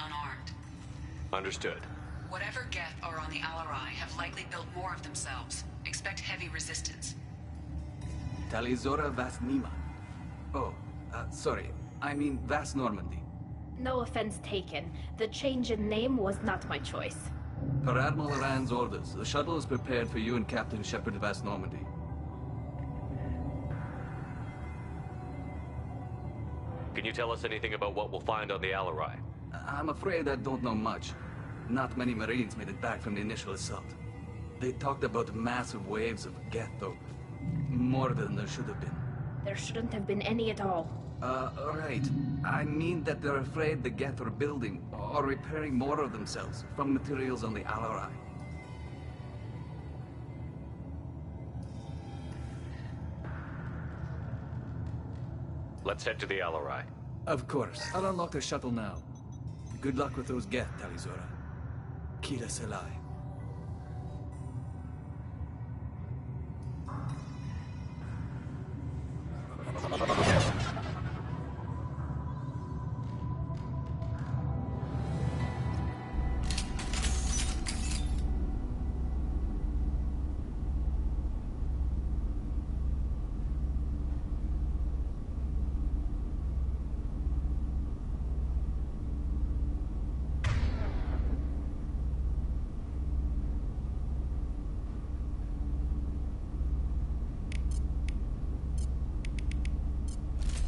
unarmed. Understood. Whatever Geth are on the Alarai have likely built more of themselves. Expect heavy resistance. Talizora Vas Nima. Oh, sorry. I mean Vas Normandy. No offense taken. The change in name was not my choice. Per Admiral Rand's orders, the shuttle is prepared for you and Captain Shepard Vas Normandy. Can you tell us anything about what we'll find on the Alarai? I'm afraid I don't know much. Not many Marines made it back from the initial assault. They talked about massive waves of Geth, though. More than there should have been. There shouldn't have been any at all. Right. I mean that they're afraid the Geth are building or repairing more of themselves from materials on the Alarai. Let's head to the Alarai. Of course. I'll unlock the shuttle now. Good luck with those Geth, Talizora. Kira Selai.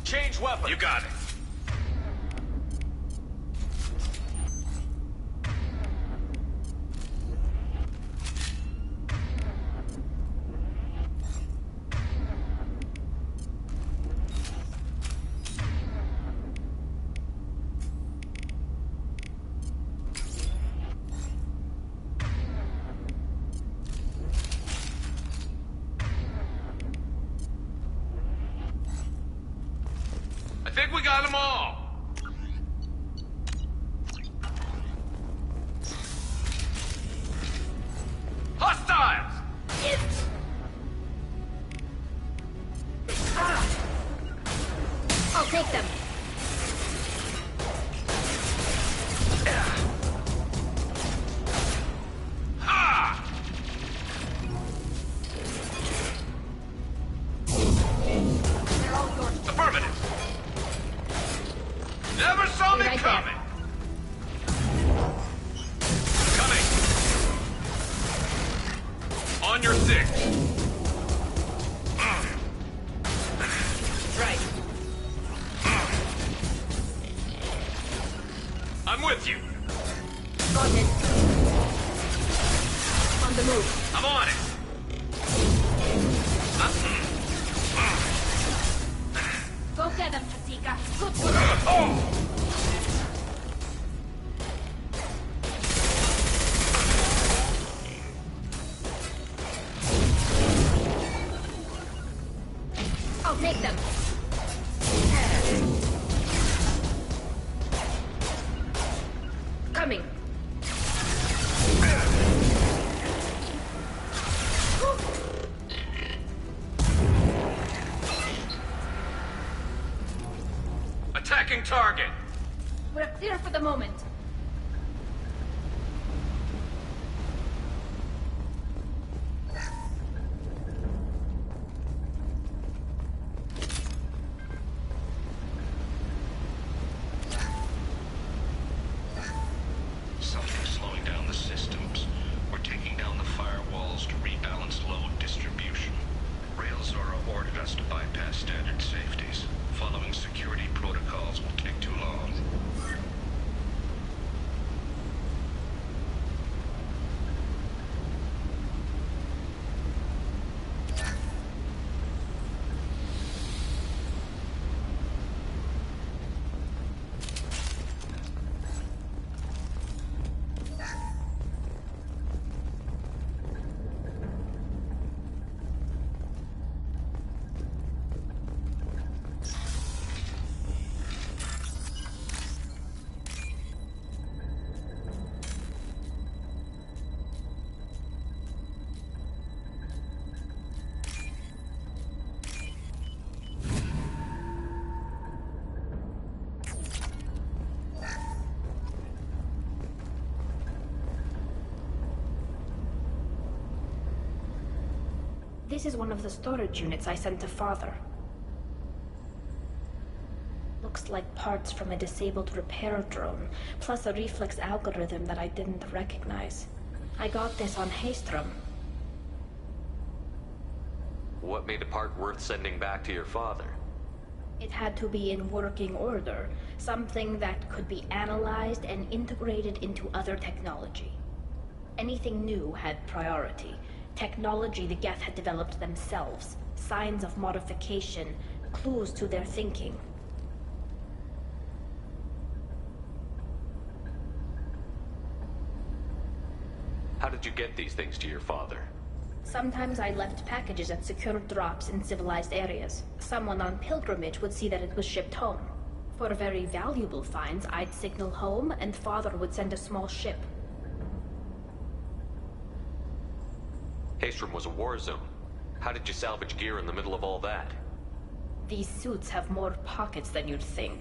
Change weapon! You got it. I think we got them all. Hostiles! I'll take them. Ha! They're all yours. Affirmative. Never saw me Right there. coming. Coming. On your six. Right. I'm with you. Got it. On the move. I'm on it. Go get them, Tatika. Good. Oh! I'll take them. Coming. Attacking target. We're clear for the moment. Something's slowing down the systems. We're taking down the firewalls to rebalance load distribution. Railzora ordered us to bypass standard safeties. Following security protocols will take too long. This is one of the storage units I sent to Father. Looks like parts from a disabled repair drone, plus a reflex algorithm that I didn't recognize. I got this on Haystrom. What made the part worth sending back to your father? It had to be in working order, something that could be analyzed and integrated into other technology. Anything new had priority. Technology the Geth had developed themselves, signs of modification, clues to their thinking. How did you get these things to your father? Sometimes I left packages at secure drops in civilized areas. Someone on pilgrimage would see that it was shipped home. For very valuable finds, I'd signal home, and Father would send a small ship. Haystrom was a war zone. How did you salvage gear in the middle of all that? These suits have more pockets than you'd think.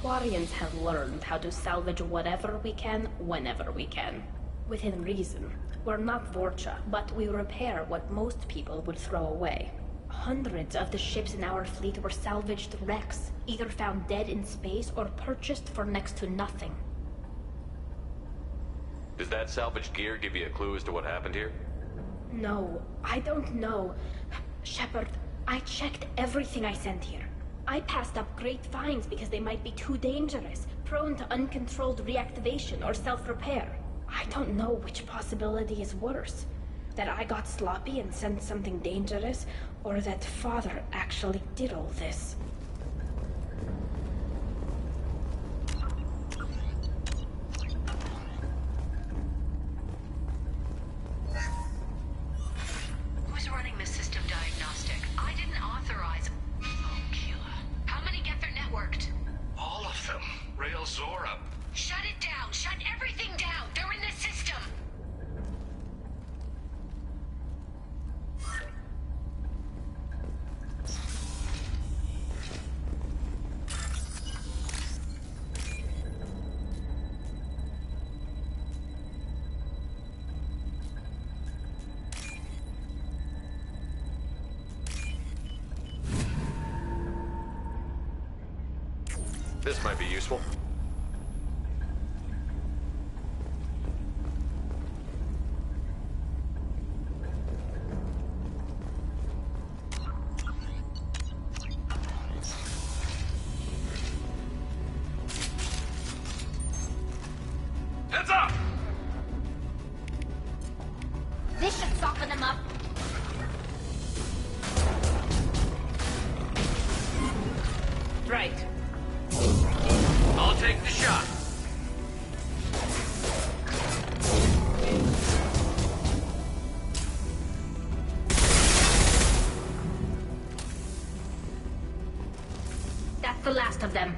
Quarians have learned how to salvage whatever we can, whenever we can. Within reason. We're not Vorcha, but we repair what most people would throw away. Hundreds of the ships in our fleet were salvaged wrecks, either found dead in space or purchased for next to nothing. Does that salvaged gear give you a clue as to what happened here? No, I don't know. Shepard, I checked everything I sent here. I passed up great finds because they might be too dangerous, prone to uncontrolled reactivation or self-repair. I don't know which possibility is worse. That I got sloppy and sent something dangerous, or that Father actually did all this. Who's running the system diagnostic? I didn't authorize... Oh, Keela. How many Geth are networked? All of them. Rail Zora. Shut it down! Shut everything down! They're in the system! This might be useful. Heads up! This should soften them up. Right. I'll take the shot. That's the last of them.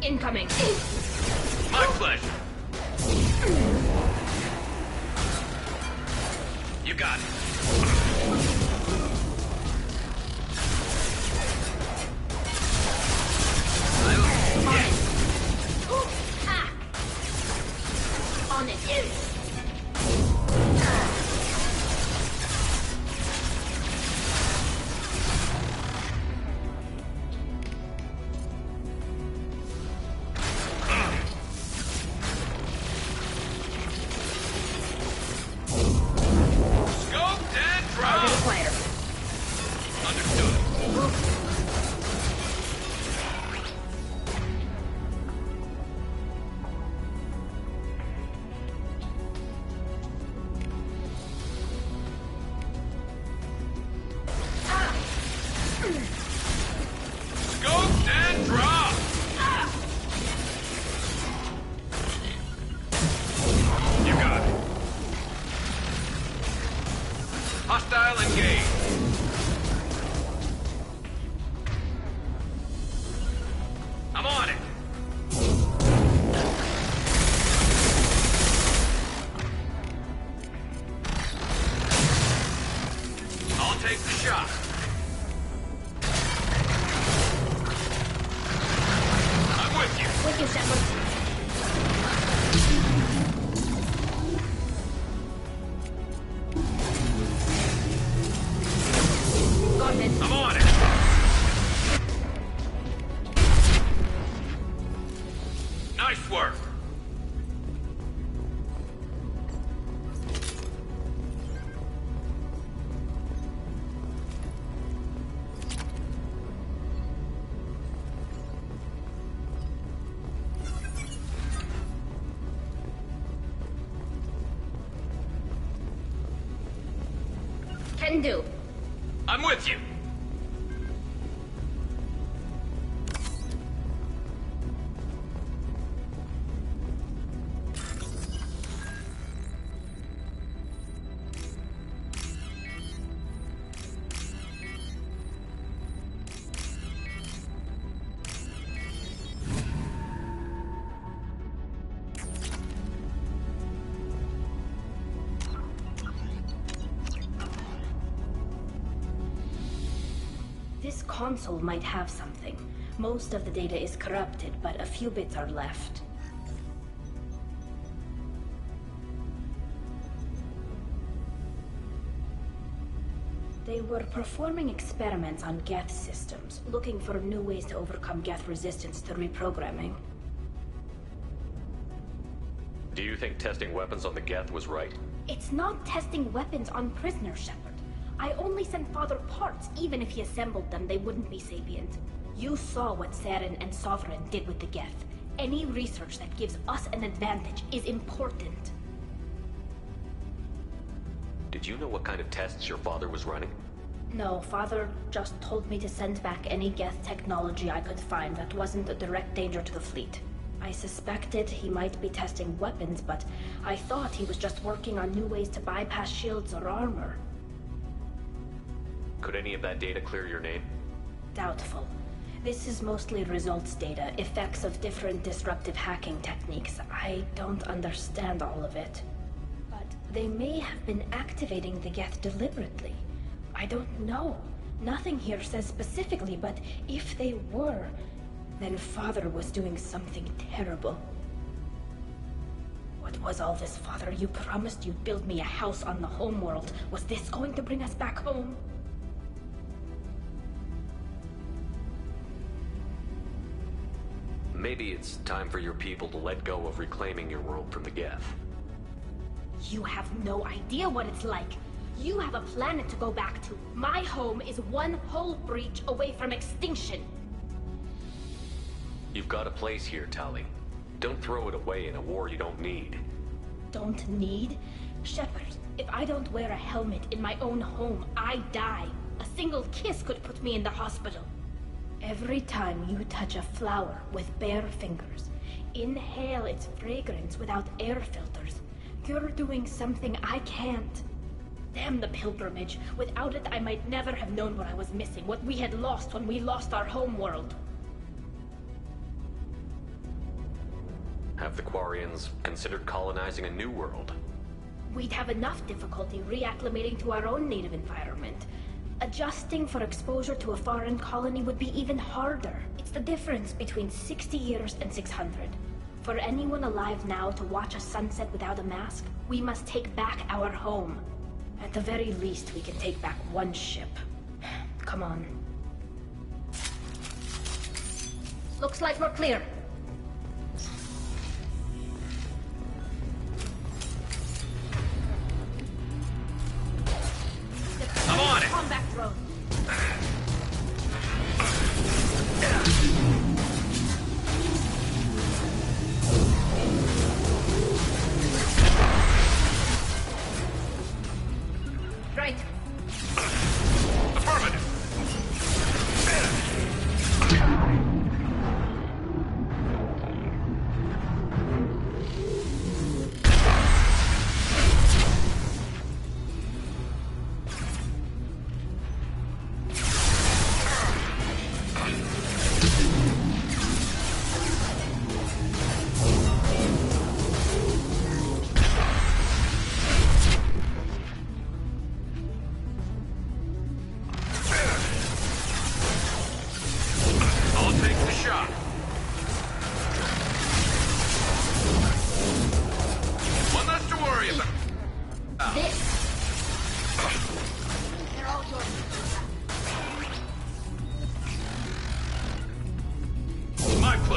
Incoming. My pleasure. You got it. On it. the shot. I'm with you. With you, Shepard. Got it. I'm on it. Nice work. Can do. I'm with you. This console might have something. Most of the data is corrupted, but a few bits are left. They were performing experiments on Geth systems, looking for new ways to overcome Geth resistance to reprogramming. Do you think testing weapons on the Geth was right? It's not testing weapons on prisoners, Shepard. I only sent Father parts. Even if he assembled them, they wouldn't be sapient. You saw what Saren and Sovereign did with the Geth. Any research that gives us an advantage is important. Did you know what kind of tests your father was running? No, Father just told me to send back any Geth technology I could find that wasn't a direct danger to the fleet. I suspected he might be testing weapons, but I thought he was just working on new ways to bypass shields or armor. Could any of that data clear your name? Doubtful. This is mostly results data, effects of different disruptive hacking techniques. I don't understand all of it. But they may have been activating the Geth deliberately. I don't know. Nothing here says specifically, but if they were, then Father was doing something terrible. What was all this, Father? You promised you'd build me a house on the homeworld. Was this going to bring us back home? Maybe it's time for your people to let go of reclaiming your world from the Geth. You have no idea what it's like. You have a planet to go back to. My home is one hull breach away from extinction. You've got a place here, Tali. Don't throw it away in a war you don't need. Don't need? Shepard, if I don't wear a helmet in my own home, I die. A single kiss could put me in the hospital. Every time you touch a flower with bare fingers, inhale its fragrance without air filters, you're doing something I can't. Damn the pilgrimage. Without it, I might never have known what I was missing, what we had lost when we lost our home world. Have the Quarians considered colonizing a new world? We'd have enough difficulty reacclimating to our own native environment. Adjusting for exposure to a foreign colony would be even harder. It's the difference between 60 years and 600. For anyone alive now to watch a sunset without a mask, we must take back our home. At the very least, we can take back one ship. Come on. Looks like we're clear. I'm on it. Combat drone. Right. Affirmative.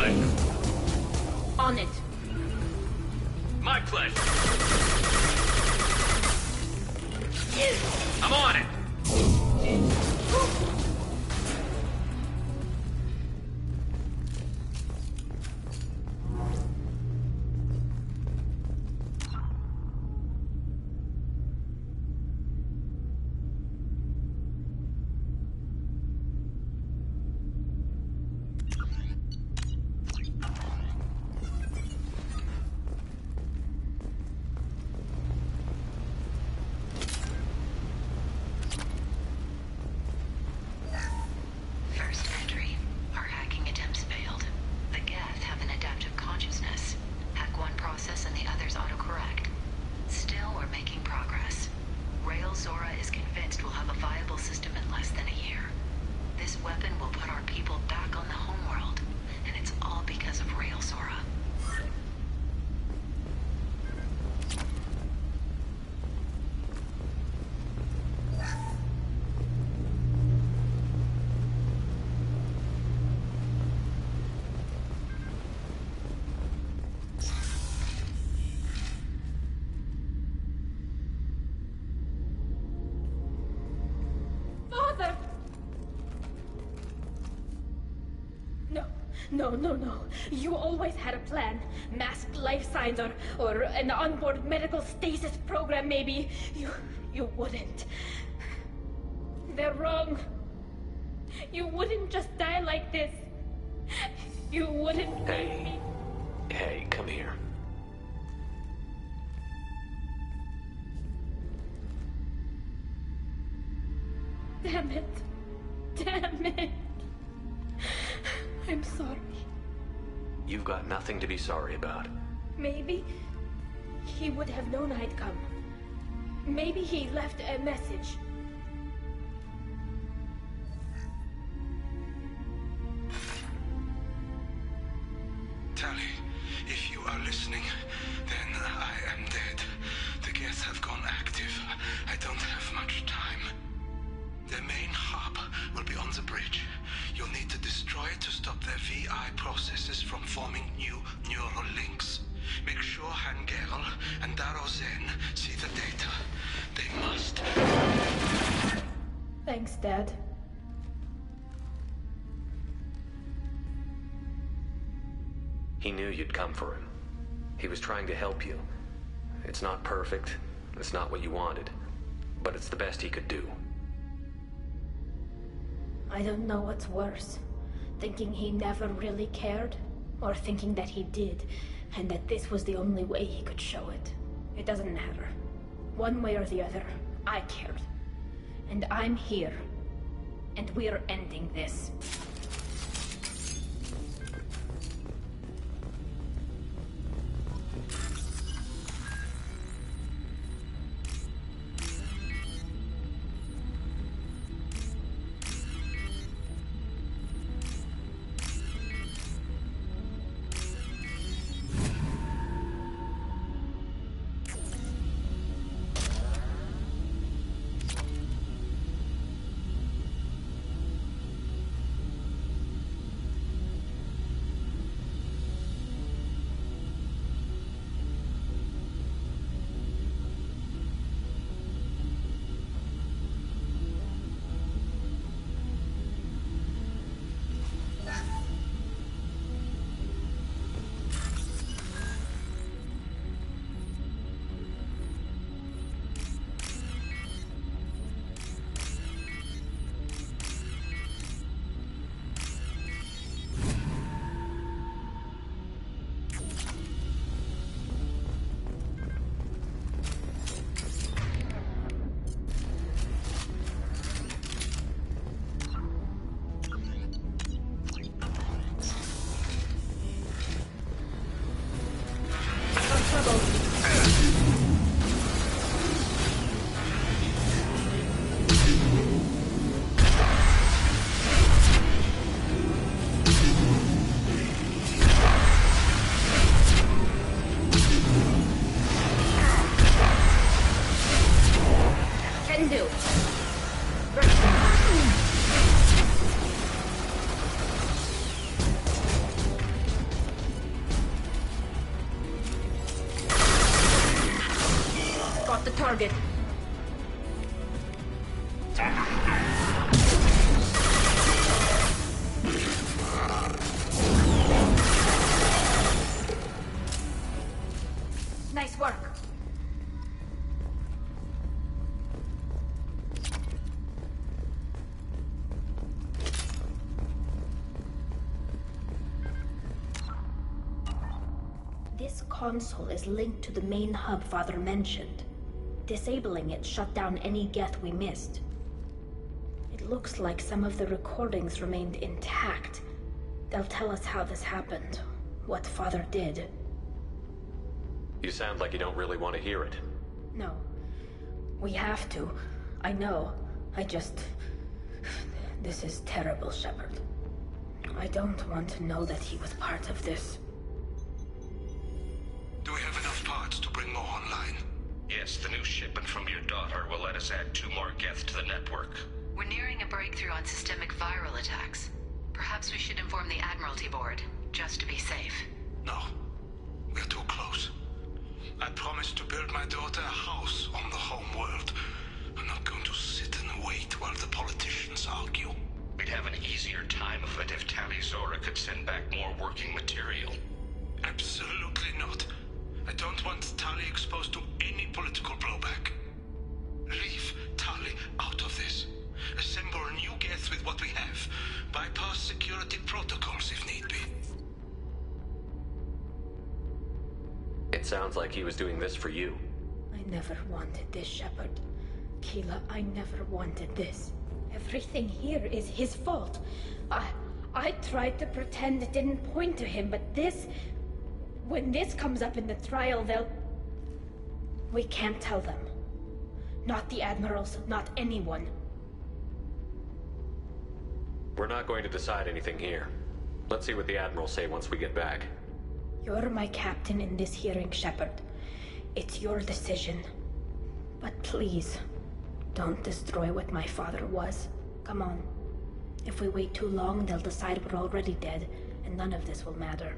play. On it. My pleasure. I'm on it. First entry. Our hacking attempts failed. The Geth have an adaptive consciousness. Hack one process and the others autocorrect. Still, we're making progress. Rail Zora is convinced we'll have a viable system in less than a year. This weapon will put our people back on the homeworld, and it's all because of Rail Zora. Father! No. You always had a plan. Masked life signs or an onboard medical stasis program, maybe. You wouldn't. They're wrong. You wouldn't just die like this. You wouldn't. Hey, come here. Damn it. I'm sorry. You've got nothing to be sorry about. Maybe he would have known I'd come. Maybe he left a message. Tali, if you are listening, then I am dead. The Geth have gone active. I don't have much time. Their main hub will be on the bridge. You'll need to destroy it to stop their VI processes from forming new neural links. Make sure Hangerl and Daro Zen see the data. They must. Thanks, Dad. He knew you'd come for him. He was trying to help you. It's not perfect. It's not what you wanted. But it's the best he could do. I don't know what's worse. Thinking he never really cared, or thinking that he did, and that this was the only way he could show it. It doesn't matter. One way or the other, I cared. And I'm here. And we're ending this. target. Nice work. This console is linked to the main hub Father mentioned. Disabling it shut down any Geth we missed. It looks like some of the recordings remained intact. They'll tell us how this happened, what Father did. You sound like you don't really want to hear it. No. We have to. I know. This is terrible, Shepard. I don't want to know that he was part of this. Do we have enough parts to bring more online? Yes, the new shipment from your daughter will let us add 2 more Geth to the network. We're nearing a breakthrough on systemic viral attacks. Perhaps we should inform the Admiralty Board, just to be safe. No. We're too close. I promised to build my daughter a house on the home world. I'm not going to sit and wait while the politicians argue. We'd have an easier time of it if Tali Zora could send back more working material. Absolutely not. I don't want Tali exposed to any political blowback. Leave Tali out of this. Assemble a new Geth with what we have. Bypass security protocols if need be. It sounds like he was doing this for you. I never wanted this, Shepard. Keela, I never wanted this. Everything here is his fault. I tried to pretend it didn't point to him, but this... When this comes up in the trial, they'll... We can't tell them. Not the Admirals, not anyone. We're not going to decide anything here. Let's see what the Admirals say once we get back. You're my captain in this hearing, Shepard. It's your decision. But please, don't destroy what my father was. Come on. If we wait too long, they'll decide we're already dead, and none of this will matter.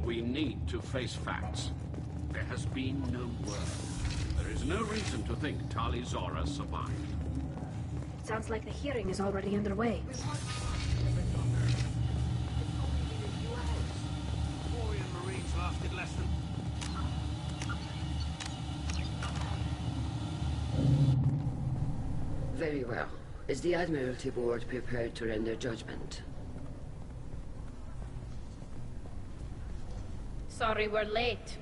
We need to face facts. There has been no word. There is no reason to think Tali Zora survived. Sounds like the hearing is already underway. Marines lasted less than... Very well. Is the Admiralty Board prepared to render judgment? Sorry we're late.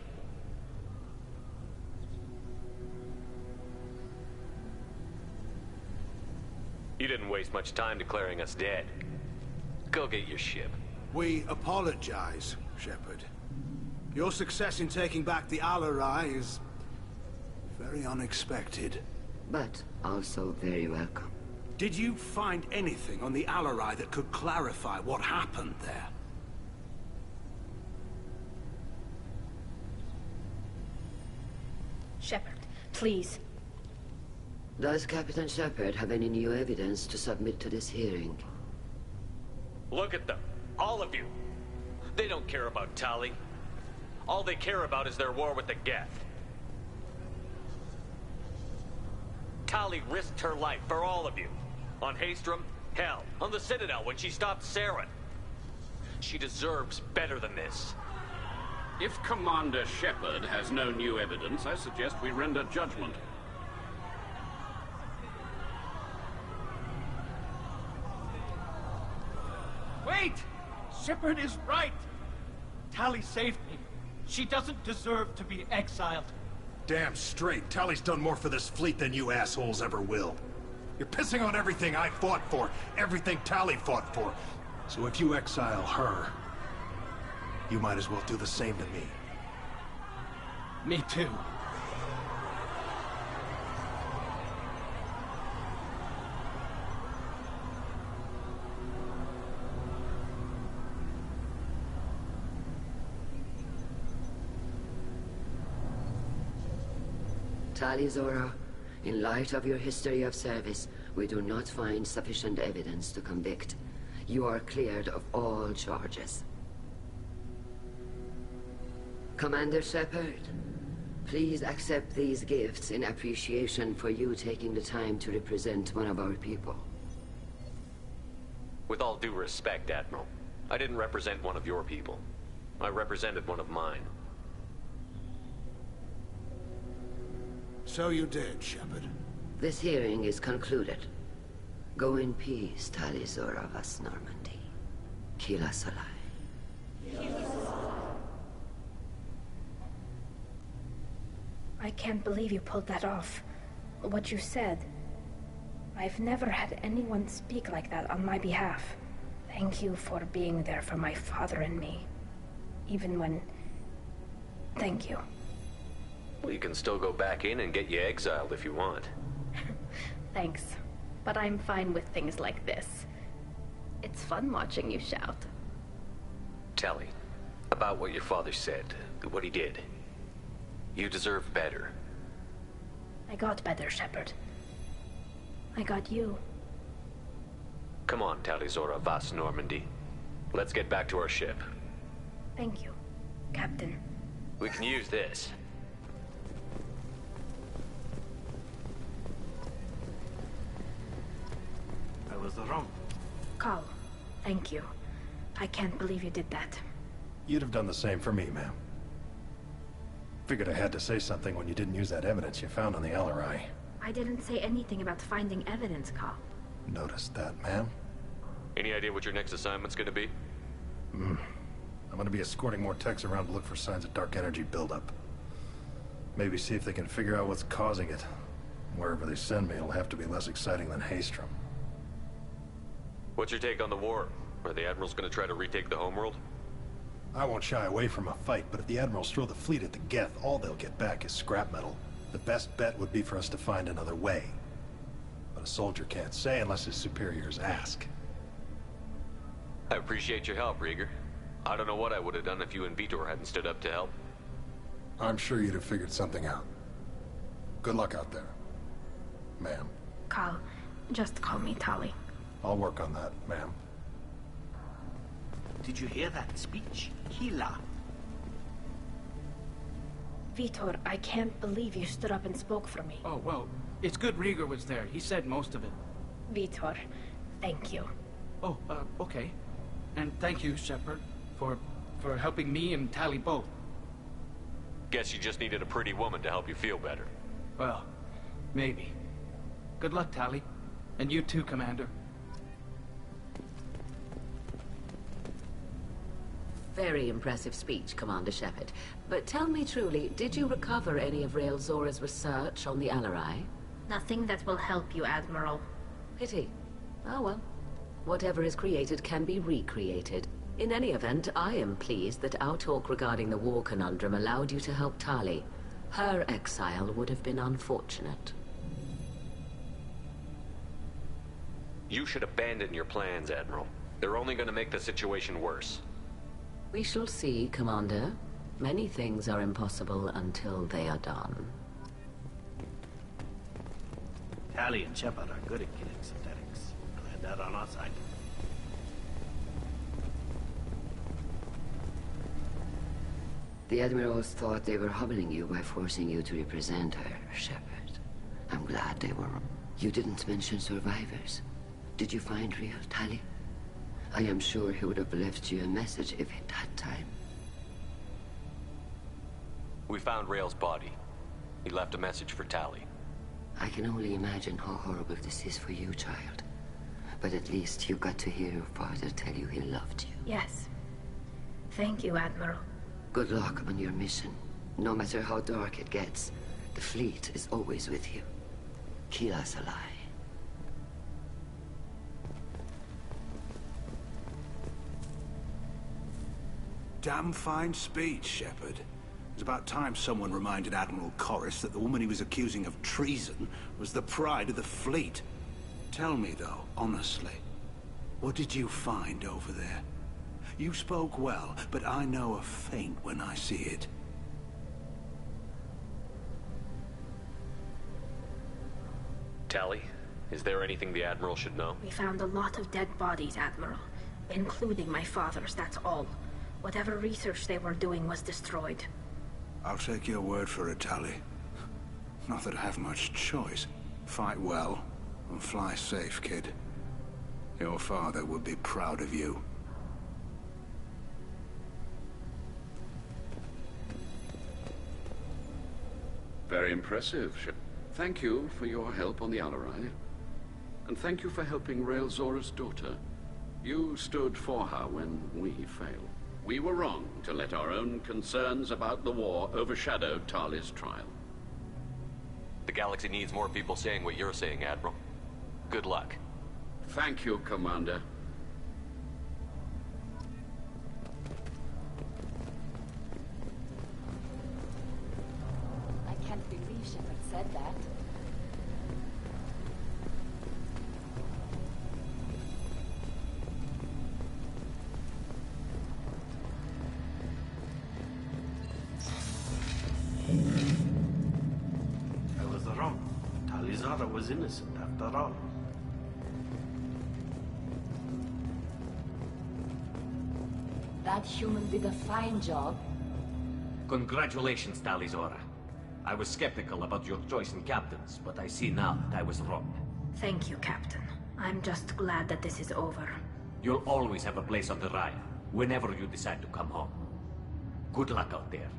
You didn't waste much time declaring us dead. Go get your ship. We apologize, Shepard. Your success in taking back the Al-Arai is... very unexpected. But also very welcome. Did you find anything on the Al-Arai that could clarify what happened there? Shepard, please. Does Captain Shepard have any new evidence to submit to this hearing? Look at them. All of you. They don't care about Tali. All they care about is their war with the Geth. Tali risked her life for all of you. On Haestrom, hell, on the Citadel when she stopped Saren. She deserves better than this. If Commander Shepard has no new evidence, I suggest we render judgment. Wait! Shepard is right! Tali saved me. She doesn't deserve to be exiled. Damn straight. Tali's done more for this fleet than you assholes ever will. You're pissing on everything I fought for, everything Tali fought for. So if you exile her, you might as well do the same to me. Me too. Tali Zora, In light of your history of service, we do not find sufficient evidence to convict. You are cleared of all charges. Commander Shepard, please accept these gifts in appreciation for you taking the time to represent one of our people. With all due respect, Admiral, I didn't represent one of your people. I represented one of mine. So you did, Shepard. This hearing is concluded. Go in peace, Tali Zora Vas Normandy. Kila Salai. I can't believe you pulled that off. What you said. I've never had anyone speak like that on my behalf. Thank you for being there for my father and me. Even when... Thank you. Well, you can still go back in and get you exiled if you want. Thanks. But I'm fine with things like this. It's fun watching you shout. Tali, about what your father said, what he did. You deserve better. I got better, Shepard. I got you. Come on, Tali Zora Vas Normandy. Let's get back to our ship. Thank you, Captain. We can use this. I was wrong. Carl, thank you. I can't believe you did that. You'd have done the same for me, ma'am. Figured I had to say something when you didn't use that evidence you found on the LRI. I didn't say anything about finding evidence, Carl. Noticed that, ma'am? Any idea what your next assignment's gonna be? I'm gonna be escorting more techs around to look for signs of dark energy buildup. Maybe see if they can figure out what's causing it. Wherever they send me, it'll have to be less exciting than Haestrom. What's your take on the war? Are the Admirals gonna try to retake the homeworld? I won't shy away from a fight, but if the Admirals throw the fleet at the Geth, all they'll get back is scrap metal. The best bet would be for us to find another way. But a soldier can't say unless his superiors ask. I appreciate your help, Rieger. I don't know what I would have done if you and Vitor hadn't stood up to help. I'm sure you'd have figured something out. Good luck out there, ma'am. Carl, just call me Tali. I'll work on that, ma'am. Did you hear that speech? Kila. Vitor, I can't believe you stood up and spoke for me. Oh, well, it's good Rieger was there. He said most of it. Vitor, thank you. Oh, okay. And thank you, Shepard, for helping me and Tali both. Guess you just needed a pretty woman to help you feel better. Well, maybe. Good luck, Tali. And you too, Commander. Very impressive speech, Commander Shepard. But tell me truly, did you recover any of Rael Zora's research on the Alarai? Nothing that will help you, Admiral. Pity. Oh well. Whatever is created can be recreated. In any event, I am pleased that our talk regarding the war conundrum allowed you to help Tali. Her exile would have been unfortunate. You should abandon your plans, Admiral. They're only going to make the situation worse. We shall see, Commander. Many things are impossible until they are done. Tali and Shepard are good at killing synthetics. Glad that on our side. The Admirals thought they were humbling you by forcing you to represent her, Shepard. I'm glad they were wrong. You didn't mention survivors. Did you find real Tali? I am sure he would have left you a message if he'd had time. We found Rael's body. He left a message for Tali. I can only imagine how horrible this is for you, child. But at least you got to hear your father tell you he loved you. Yes. Thank you, Admiral. Good luck on your mission. No matter how dark it gets, the fleet is always with you. Kila Salai. Damn fine speech, Shepard. It was about time someone reminded Admiral Corris that the woman he was accusing of treason was the pride of the fleet. Tell me, though, honestly, what did you find over there? You spoke well, but I know a feint when I see it. Tali, is there anything the Admiral should know? We found a lot of dead bodies, Admiral. Including my father's, that's all. Whatever research they were doing was destroyed. I'll take your word for it, Tali. Not that I have much choice. Fight well, and fly safe, kid. Your father would be proud of you. Very impressive, Shep. Thank you for your help on the Alarai. And thank you for helping Rael Zora's daughter. You stood for her when we failed. We were wrong to let our own concerns about the war overshadow Tali's trial. The galaxy needs more people saying what you're saying, Admiral. Good luck. Thank you, Commander. I can't believe Shepard said that. I was wrong. Tali Zora was innocent after all. That human did a fine job. Congratulations, Tali Zora. I was skeptical about your choice in captains, but I see now that I was wrong. Thank you, Captain. I'm just glad that this is over. You'll always have a place on the Raya, whenever you decide to come home. Good luck out there.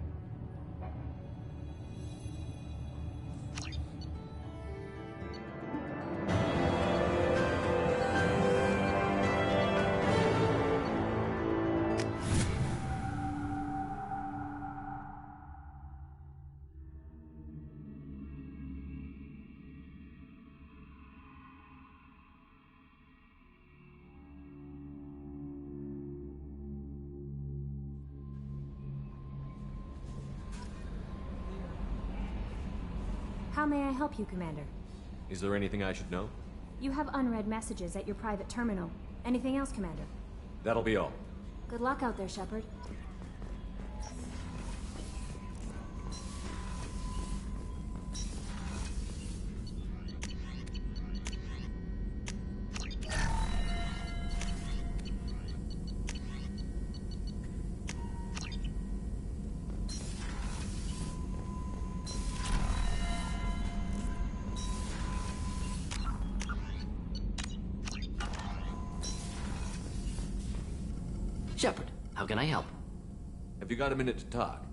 How may I help you, Commander? Is there anything I should know? You have unread messages at your private terminal. Anything else, Commander? That'll be all. Good luck out there, Shepard. Shepard, how can I help? Have you got a minute to talk?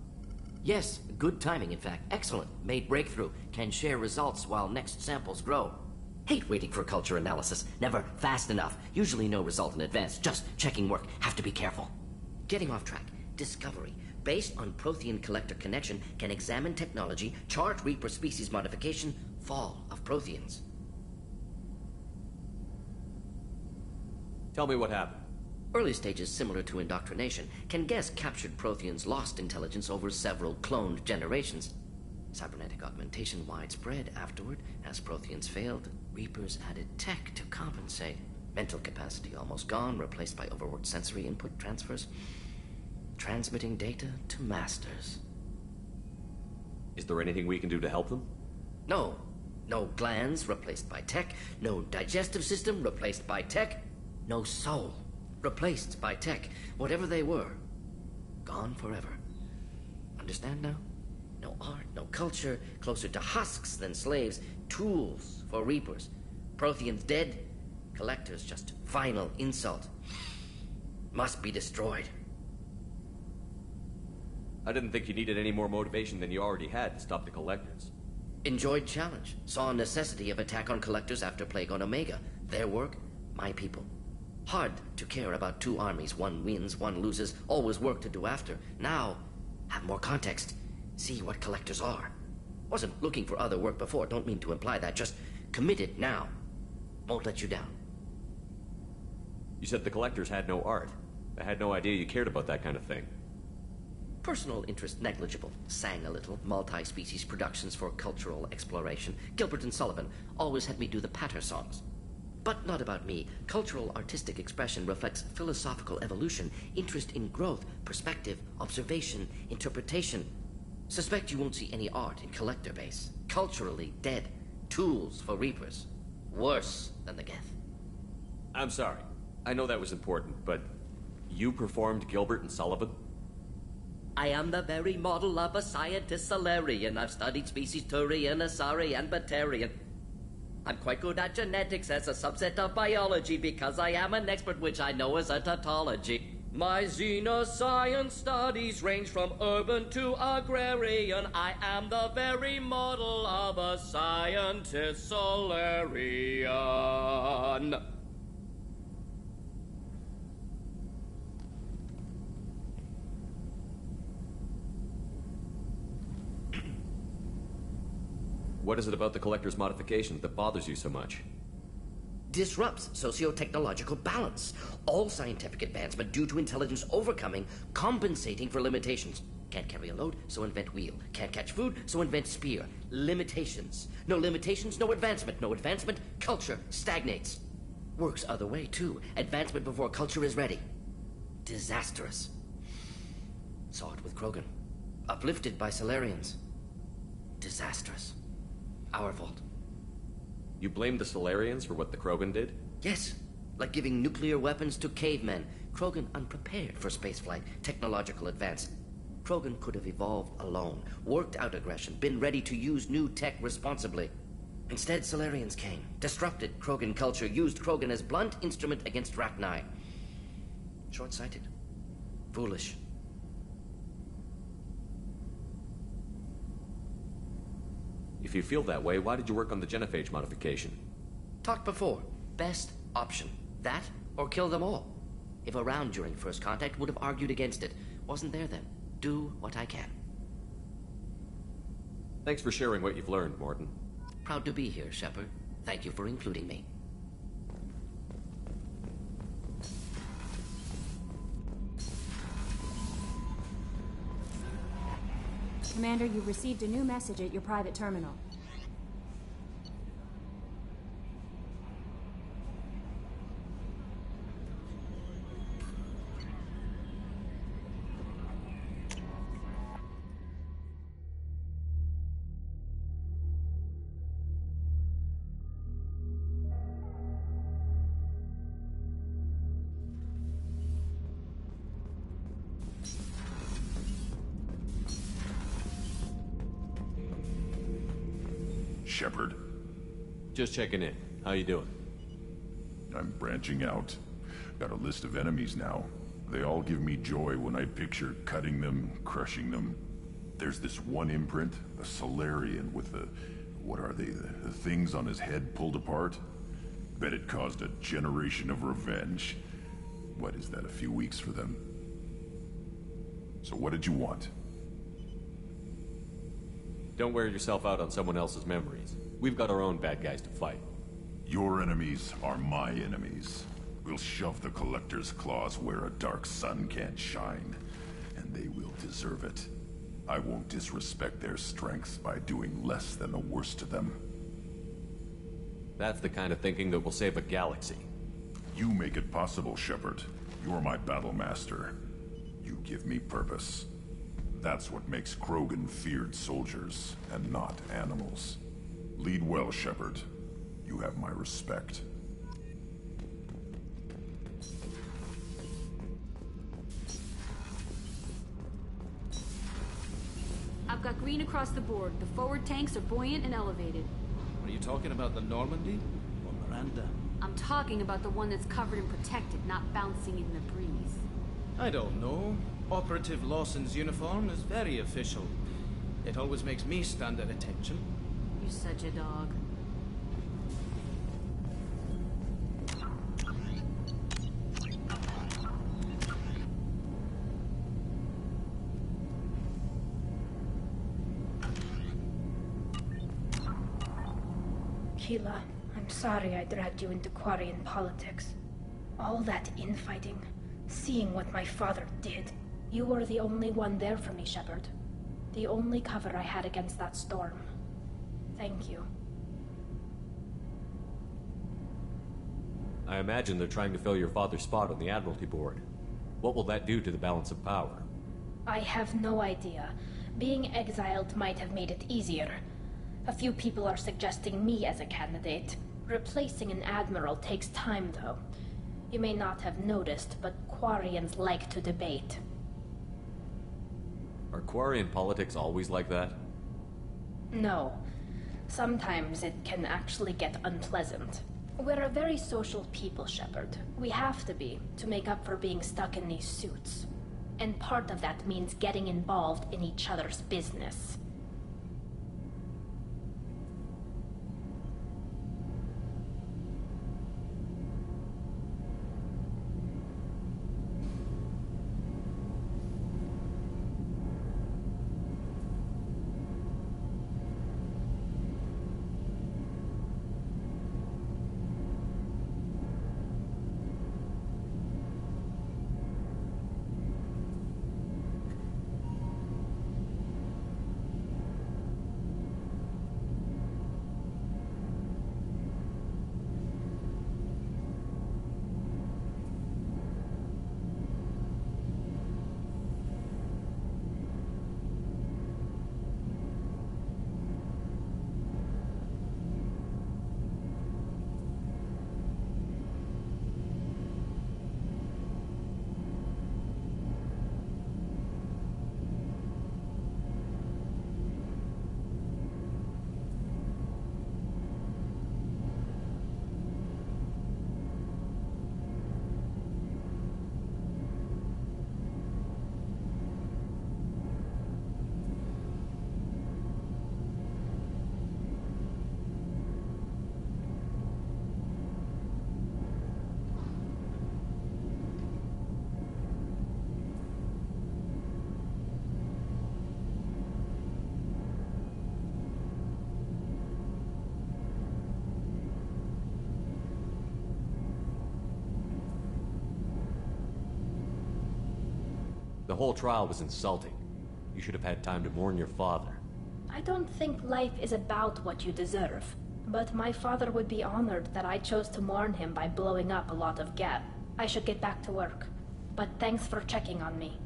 Yes, good timing, in fact. Excellent. Made breakthrough. Can share results while next samples grow. Hate waiting for culture analysis. Never fast enough. Usually no result in advance. Just checking work. Have to be careful. Getting off track. Discovery. Based on Prothean collector connection, can examine technology, chart Reaper species modification, fall of Protheans. Tell me what happened. Early stages similar to indoctrination, can guess captured Protheans lost intelligence over several cloned generations. Cybernetic augmentation widespread afterward. As Protheans failed, Reapers added tech to compensate. Mental capacity almost gone, replaced by overworked sensory input transfers. Transmitting data to masters. Is there anything we can do to help them? No. No glands replaced by tech. No digestive system replaced by tech. No soul replaced by tech. Whatever they were, gone forever. Understand now? No art, no culture, closer to husks than slaves, tools for Reapers. Protheans dead, collectors just final insult. Must be destroyed. I didn't think you needed any more motivation than you already had to stop the collectors. Enjoyed challenge. Saw necessity of attack on collectors after Plague on Omega. Their work, my people. Hard to care about two armies. One wins, one loses. Always work to do after. Now, have more context. See what collectors are. Wasn't looking for other work before. Don't mean to imply that. Just committed now. Won't let you down. You said the collectors had no art. I had no idea you cared about that kind of thing. Personal interest negligible. Sang a little. Multi-species productions for cultural exploration. Gilbert and Sullivan always had me do the patter songs. But not about me. Cultural artistic expression reflects philosophical evolution, interest in growth, perspective, observation, interpretation. Suspect you won't see any art in collector base. Culturally dead. Tools for Reapers. Worse than the Geth. I'm sorry. I know that was important, but you performed Gilbert and Sullivan? I am the very model of a scientist Solarian. I've studied species Turian, Asari, and Batarian. I'm quite good at genetics as a subset of biology because I am an expert which I know as a tautology. My xenoscience studies range from urban to agrarian. I am the very model of a scientist Solarian. What is it about the Collector's modifications that bothers you so much? Disrupts socio-technological balance. All scientific advancement due to intelligence overcoming, compensating for limitations. Can't carry a load, so invent wheel. Can't catch food, so invent spear. Limitations. No limitations, no advancement. No advancement, culture stagnates. Works other way, too. Advancement before culture is ready. Disastrous. Saw it with Krogan. Uplifted by Solarians. Disastrous. Our fault. You blame the Solarians for what the Krogan did? Yes. Like giving nuclear weapons to cavemen. Krogan unprepared for spaceflight, technological advance. Krogan could have evolved alone, worked out aggression, been ready to use new tech responsibly. Instead, Solarians came, disrupted Krogan culture, used Krogan as blunt instrument against Rachni. Short-sighted. Foolish. If you feel that way, why did you work on the genophage modification? Talked before. Best option. That, or kill them all. If around during first contact, would have argued against it. Wasn't there then. Do what I can. Thanks for sharing what you've learned, Morton. Proud to be here, Shepard. Thank you for including me. Commander, you received a new message at your private terminal. Shepard. Just checking in. How you doing? I'm branching out. Got a list of enemies now. They all give me joy when I picture cutting them, crushing them. There's this one imprint, a Solarian with the... what are they? The things on his head pulled apart? Bet it caused a generation of revenge. What is that, a few weeks for them? So what did you want? Don't wear yourself out on someone else's memories. We've got our own bad guys to fight. Your enemies are my enemies. We'll shove the Collector's claws where a dark sun can't shine, and they will deserve it. I won't disrespect their strengths by doing less than the worst to them. That's the kind of thinking that will save a galaxy. You make it possible, Shepard. You're my battle master. You give me purpose. That's what makes Krogan feared soldiers, and not animals. Lead well, Shepard. You have my respect. I've got green across the board. The forward tanks are buoyant and elevated. Are you talking about the Normandy or Miranda? I'm talking about the one that's covered and protected, not bouncing in the breeze. I don't know. Operative Lawson's uniform is very official. It always makes me stand at attention. You're such a dog. Keela, I'm sorry I dragged you into Quarian politics. All that infighting, seeing what my father did. You were the only one there for me, Shepard. The only cover I had against that storm. Thank you. I imagine they're trying to fill your father's spot on the Admiralty Board. What will that do to the balance of power? I have no idea. Being exiled might have made it easier. A few people are suggesting me as a candidate. Replacing an admiral takes time, though. You may not have noticed, but Quarians like to debate. Are Quarian politics always like that? No. Sometimes it can actually get unpleasant. We're a very social people, Shepard. We have to be, to make up for being stuck in these suits. And part of that means getting involved in each other's business. The whole trial was insulting. You should have had time to mourn your father. I don't think life is about what you deserve. But my father would be honored that I chose to mourn him by blowing up a lot of gas. I should get back to work. But thanks for checking on me.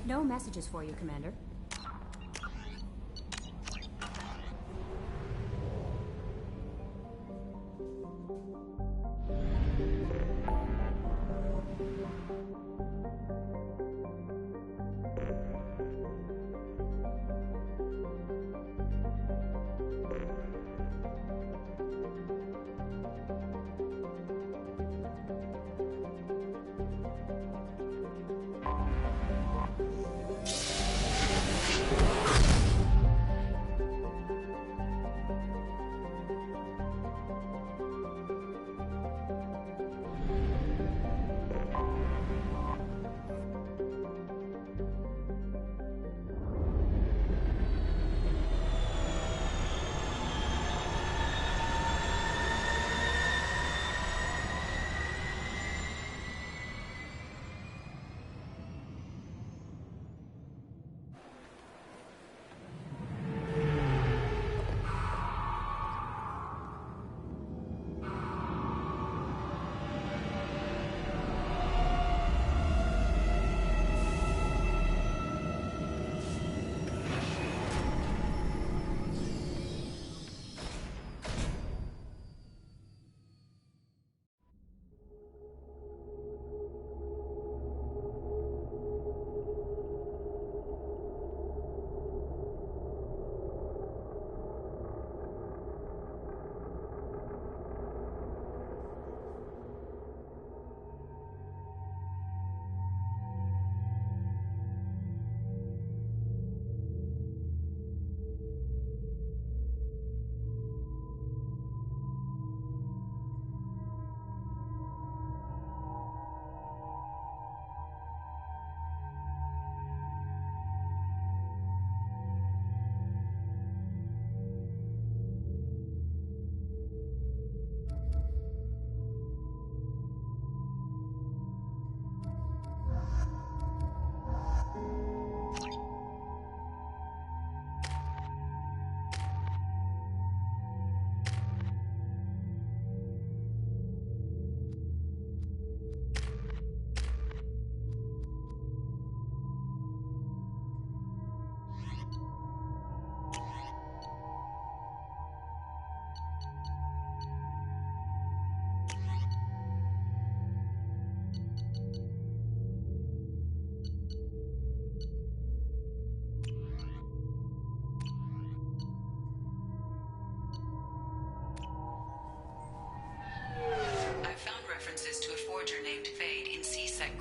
No messages for you, Commander.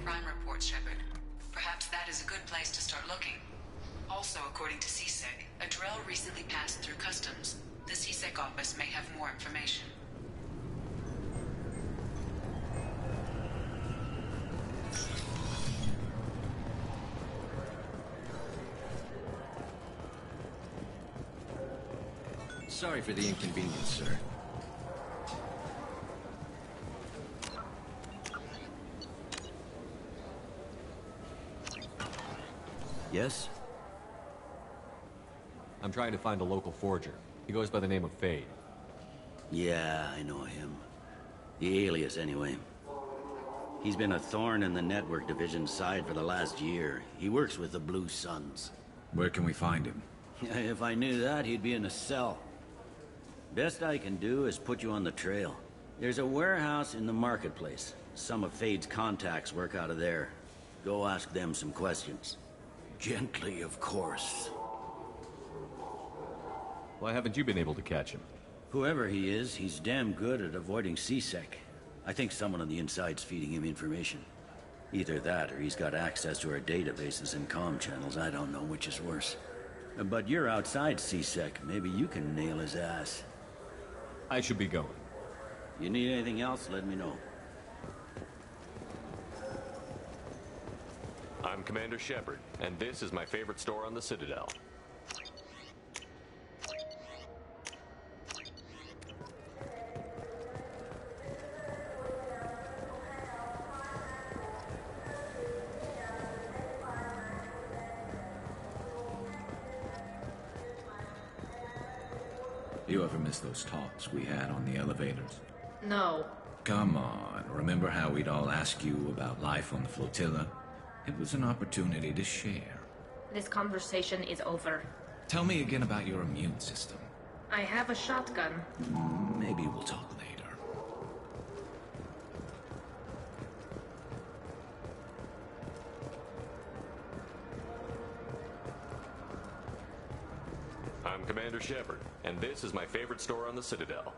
crime reports, Shepard. Perhaps that is a good place to start looking. Also, according to CSEC, a drill recently passed through customs. The CSEC office may have more information. Sorry for the inconvenience, sir. Yes? I'm trying to find a local forger. He goes by the name of Fade. Yeah, I know him. The alias, anyway. He's been a thorn in the network division's side for the last year. He works with the Blue Suns. Where can we find him? If I knew that, he'd be in a cell. Best I can do is put you on the trail. There's a warehouse in the marketplace. Some of Fade's contacts work out of there. Go ask them some questions. Gently, of course. Why haven't you been able to catch him? Whoever he is, he's damn good at avoiding CSEC. I think someone on the inside's feeding him information. Either that, or he's got access to our databases and comm channels. I don't know which is worse. But you're outside CSEC. Maybe you can nail his ass. I should be going. You need anything else, let me know. I'm Commander Shepard, and this is my favorite store on the Citadel. You ever miss those talks we had on the elevators? No. Come on, remember how we'd all ask you about life on the flotilla? It was an opportunity to share. This conversation is over. Tell me again about your immune system. I have a shotgun. Maybe we'll talk later. I'm Commander Shepard, and this is my favorite store on the Citadel.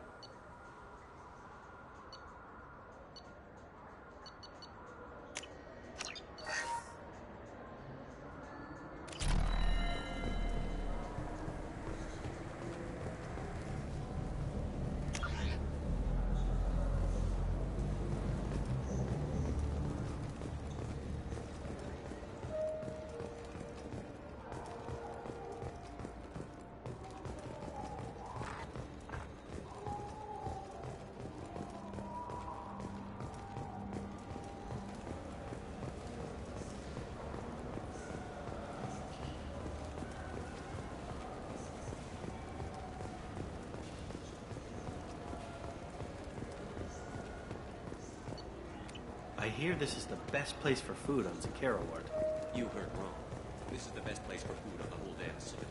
I hear this is the best place for food on Zakara Ward. You heard wrong. This is the best place for food on the whole damn Citadel.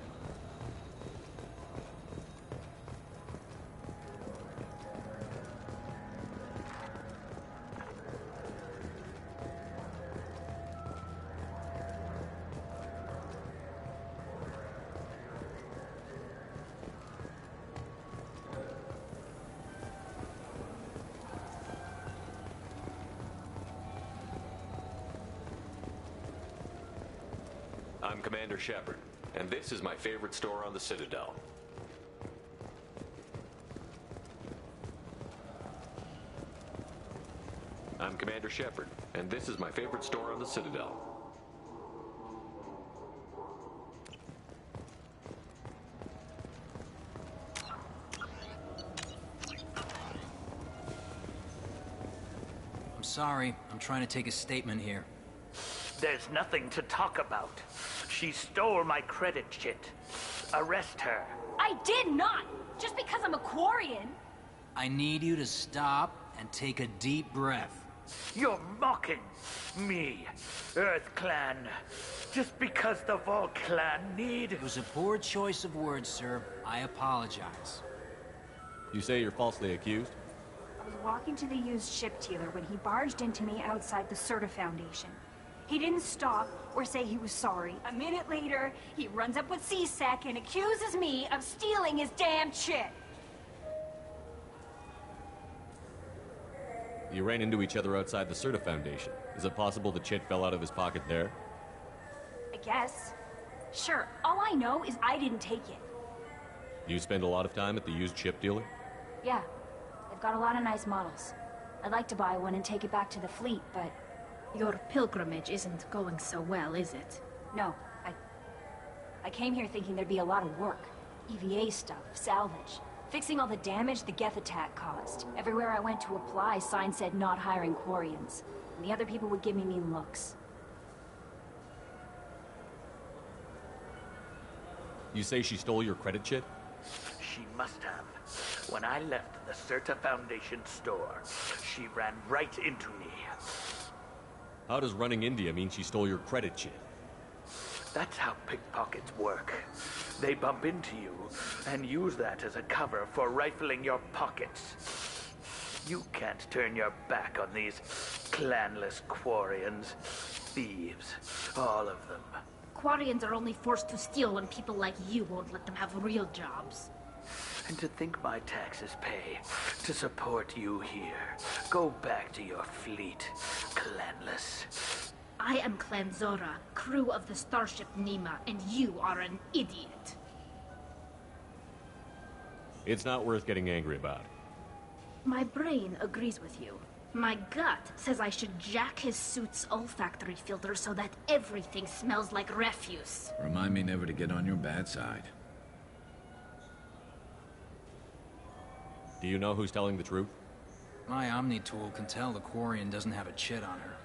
I'm Commander Shepard, and this is my favorite store on the Citadel. I'm Commander Shepard, and this is my favorite store on the Citadel. I'm sorry. I'm trying to take a statement here. There's nothing to talk about. She stole my credit chit. Arrest her. I did not! Just because I'm a Quarian! I need you to stop and take a deep breath. You're mocking me, Earth Clan. Just because the Vol Clan need... It was a poor choice of words, sir. I apologize. You say you're falsely accused? I was walking to the used ship dealer when he barged into me outside the Serta Foundation. He didn't stop or say he was sorry. A minute later, he runs up with CSEC and accuses me of stealing his damn shit. You ran into each other outside the Serta Foundation. Is it possible the chit fell out of his pocket there? I guess. Sure, all I know is I didn't take it. You spend a lot of time at the used chip dealer? Yeah, they've got a lot of nice models. I'd like to buy one and take it back to the fleet, but... Your pilgrimage isn't going so well, is it? No, I came here thinking there'd be a lot of work. EVA stuff, salvage. Fixing all the damage the Geth attack caused. Everywhere I went to apply, signs said not hiring Quarians. And the other people would give me mean looks. You say she stole your credit chit? She must have. When I left the Serta Foundation store, she ran right into me. How does running India mean she stole your credit chit? That's how pickpockets work. They bump into you and use that as a cover for rifling your pockets. You can't turn your back on these clanless Quarians. Thieves, all of them. Quarians are only forced to steal when people like you won't let them have real jobs. And to think my taxes pay to support you here. Go back to your fleet, clanless. I am Clan Zora, crew of the starship Nima, and you are an idiot. It's not worth getting angry about. My brain agrees with you. My gut says I should jack his suit's olfactory filter so that everything smells like refuse. Remind me never to get on your bad side. Do you know who's telling the truth? My Omni tool can tell the Quarian doesn't have a chit on her.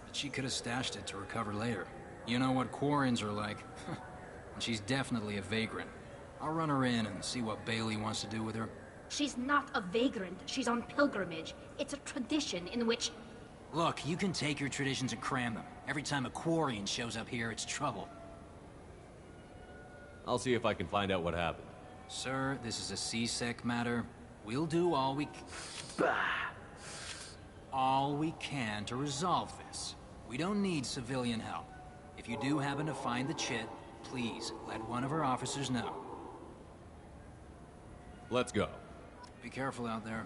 But she could have stashed it to recover later. You know what Quarians are like. And she's definitely a vagrant. I'll run her in and see what Bailey wants to do with her. She's not a vagrant. She's on pilgrimage. It's a tradition in which... Look, you can take your traditions and cram them. Every time a Quarian shows up here, it's trouble. I'll see if I can find out what happened. Sir, this is a C-Sec matter. We'll do all we can to resolve this. We don't need civilian help. If you do happen to find the chit, please let one of our officers know. Let's go. Be careful out there.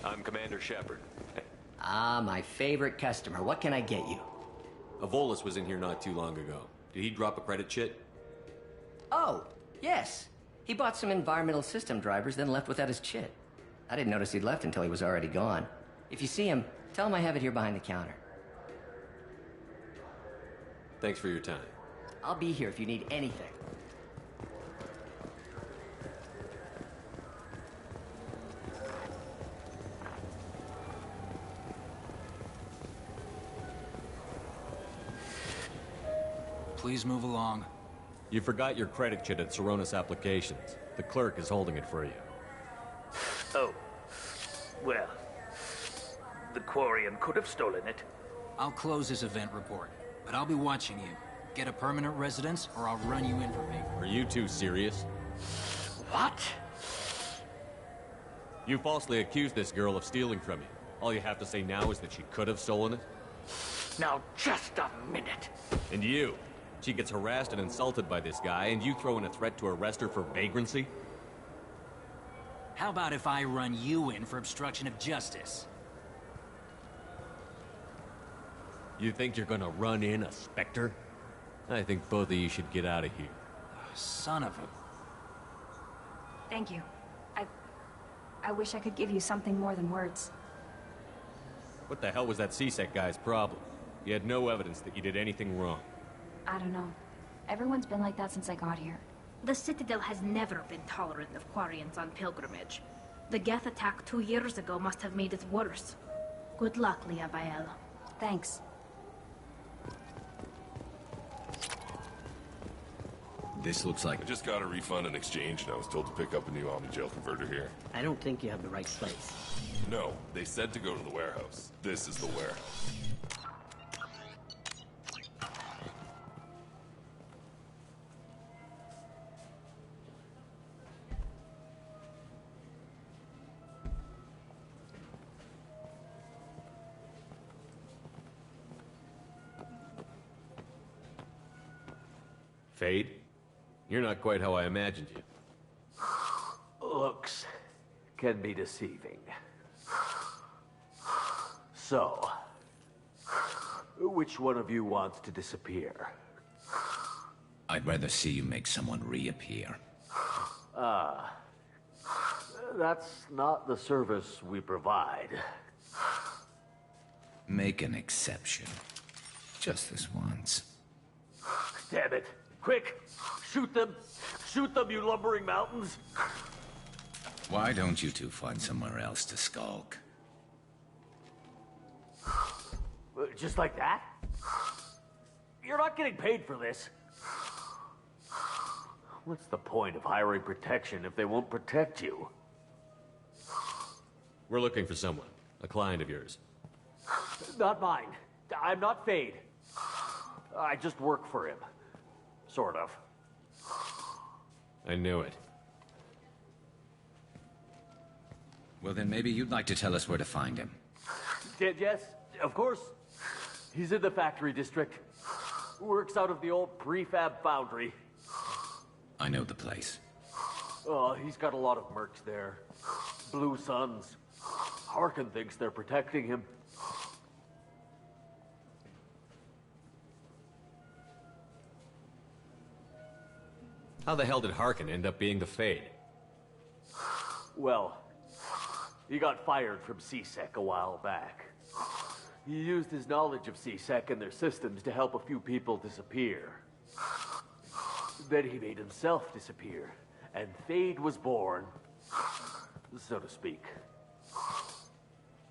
I'm Commander Shepard. Ah, my favorite customer. What can I get you? Avolis was in here not too long ago. Did he drop a credit chit? Oh, yes. He bought some environmental system drivers, then left without his chit. I didn't notice he'd left until he was already gone. If you see him, tell him I have it here behind the counter. Thanks for your time. I'll be here if you need anything. Please move along. You forgot your credit chit at Saronis Applications. The clerk is holding it for you. Oh. Well. The Quarian could have stolen it. I'll close this event report, but I'll be watching you. Get a permanent residence, or I'll run you in for me. Are you two serious? What? You falsely accused this girl of stealing from you. All you have to say now is that she could have stolen it? Now, just a minute. And you? She gets harassed and insulted by this guy, and you throw in a threat to arrest her for vagrancy? How about if I run you in for obstruction of justice? You think you're gonna run in a Spectre? I think both of you should get out of here. Son of a... Thank you. I wish I could give you something more than words. What the hell was that C-Sec guy's problem? You had no evidence that you did anything wrong. I don't know. Everyone's been like that since I got here. The Citadel has never been tolerant of Quarians on pilgrimage. The Geth attack 2 years ago must have made it worse. Good luck, Liavael. Thanks. This looks like... I just got a refund and exchange, and I was told to pick up a new Omni-Gel converter here. I don't think you have the right place. No, they said to go to the warehouse. This is the warehouse. Fade? You're not quite how I imagined you. Looks can be deceiving. So, which one of you wants to disappear? I'd rather see you make someone reappear. That's not the service we provide. Make an exception. Just this once. Damn it. Quick! Shoot them! Shoot them, you lumbering mountains! Why don't you two find somewhere else to skulk? Just like that? You're not getting paid for this. What's the point of hiring protection if they won't protect you? We're looking for someone. A client of yours. Not mine. I'm not Fade. I just work for him. Sort of. I knew it. Well, then maybe you'd like to tell us where to find him. Yes, of course. He's in the factory district. Works out of the old prefab foundry. I know the place. He's got a lot of mercs there. Blue Suns. Harkin thinks they're protecting him. How the hell did Harkin end up being the Fade? Well, he got fired from C-Sec a while back. He used his knowledge of C-Sec and their systems to help a few people disappear. Then he made himself disappear, and Fade was born, so to speak.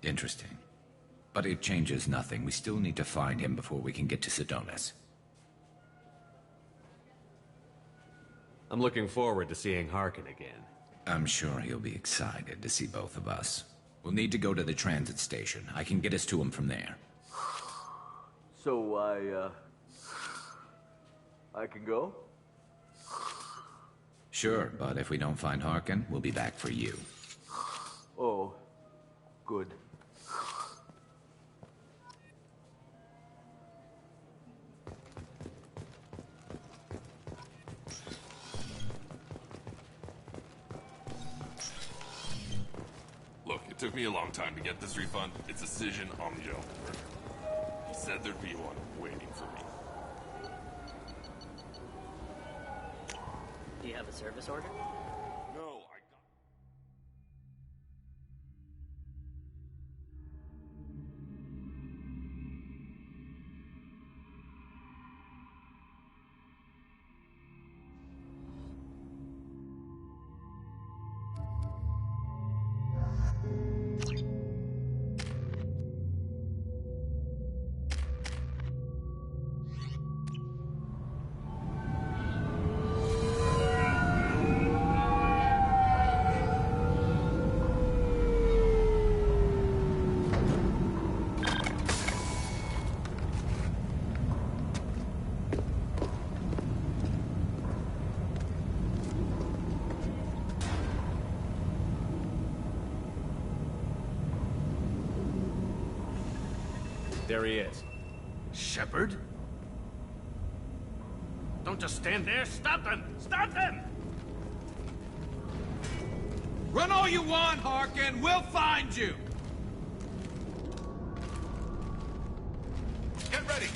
Interesting. But it changes nothing. We still need to find him before we can get to Sidonis. I'm looking forward to seeing Harkin again. I'm sure he'll be excited to see both of us. We'll need to go to the transit station. I can get us to him from there. So, I can go? Sure, but if we don't find Harkin, we'll be back for you. Oh, good. Look, it took me a long time to get this refund. It's a decision on the gentleman. He said there'd be one waiting for me. Do you have a service order? No, There he is. Shepard? Don't just stand there. Stop them! Stop them! Run all you want, Harkin. We'll find you. Get ready!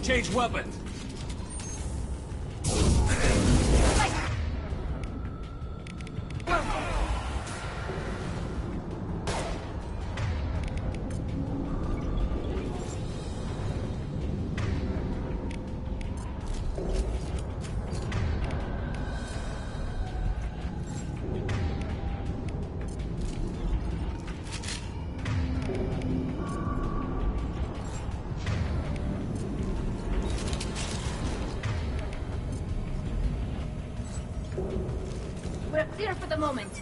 Change weapons. We're clear for the moment.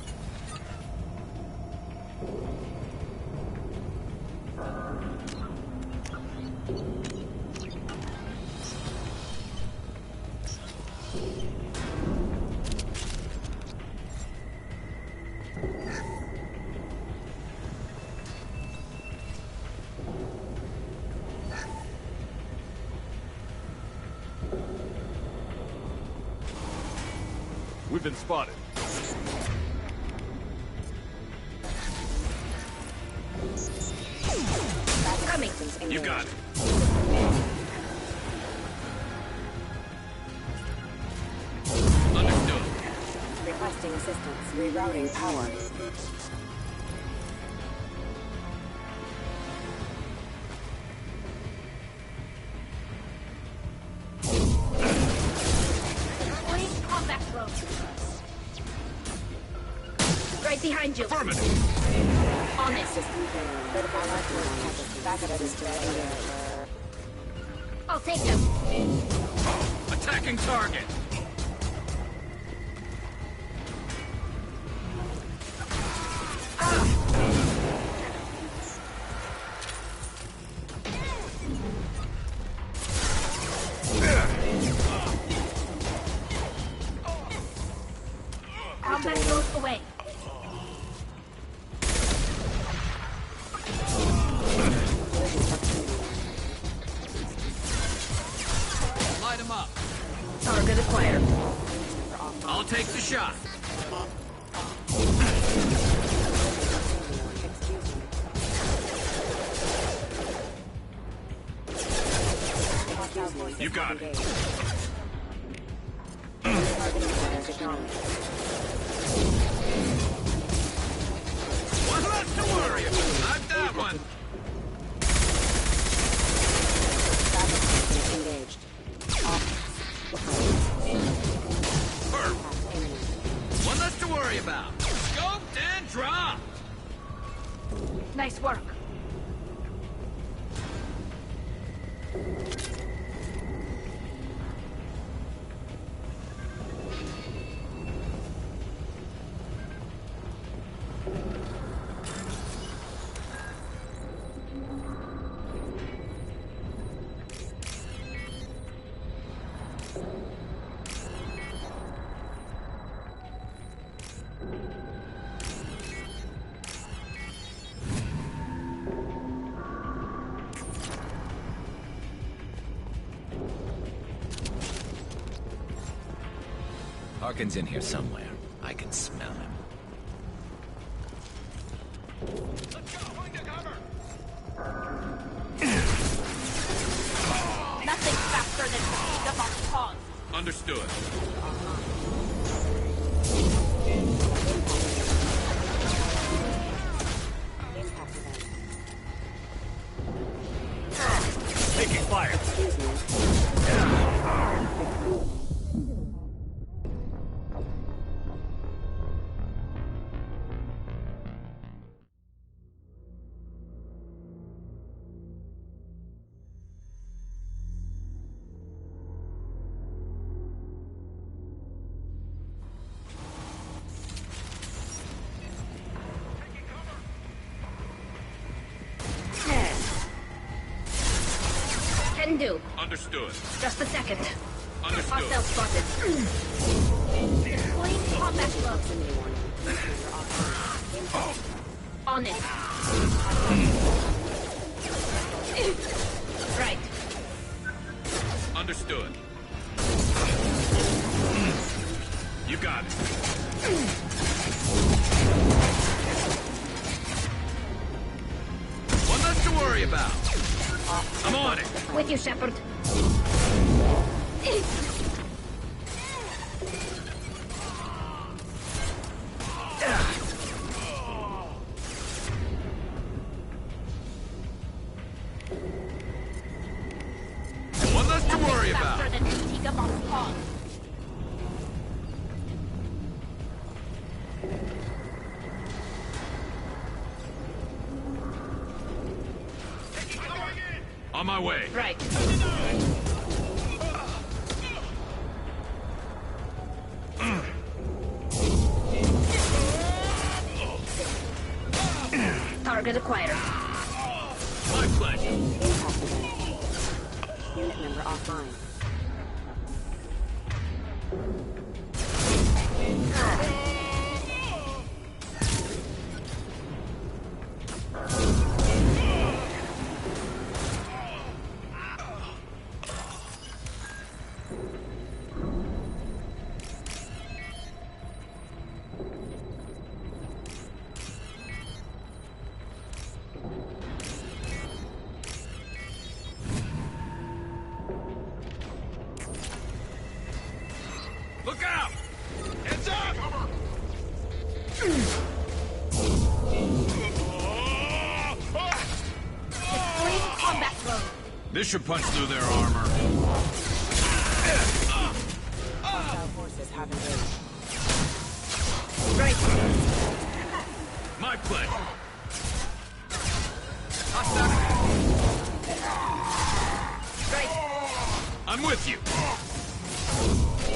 been spotted. Coming. You got it. Understood. Requesting assistance. Rerouting power. Please combat drone. Right behind you. Affirmative. On it. System failure. Critical life force backup system failure. I'll take them. Attacking target. Combat drone away. Light him up. Target acquired. I'll take the shot. You got it. One less to worry about. I've got one. Engaged. One less to worry about. Scoped and dropped. Nice work. Harkin's in here somewhere. I can smell him. Nothing faster than the box pause. Understood. Taking fire. Can do. Understood. Just a second. Understood. Hostile spotted. Please combat gloves. On it. Right. Understood. You got it. One less to worry about. I'm on it. With you, Shepard. One less to worry about. Faster than Antigua box pause. On my way. Right. Target acquired. My pleasure. Unit member offline. This should punch through their armor. Hostile forces have engaged. Right. My pleasure. Right. I'm with you.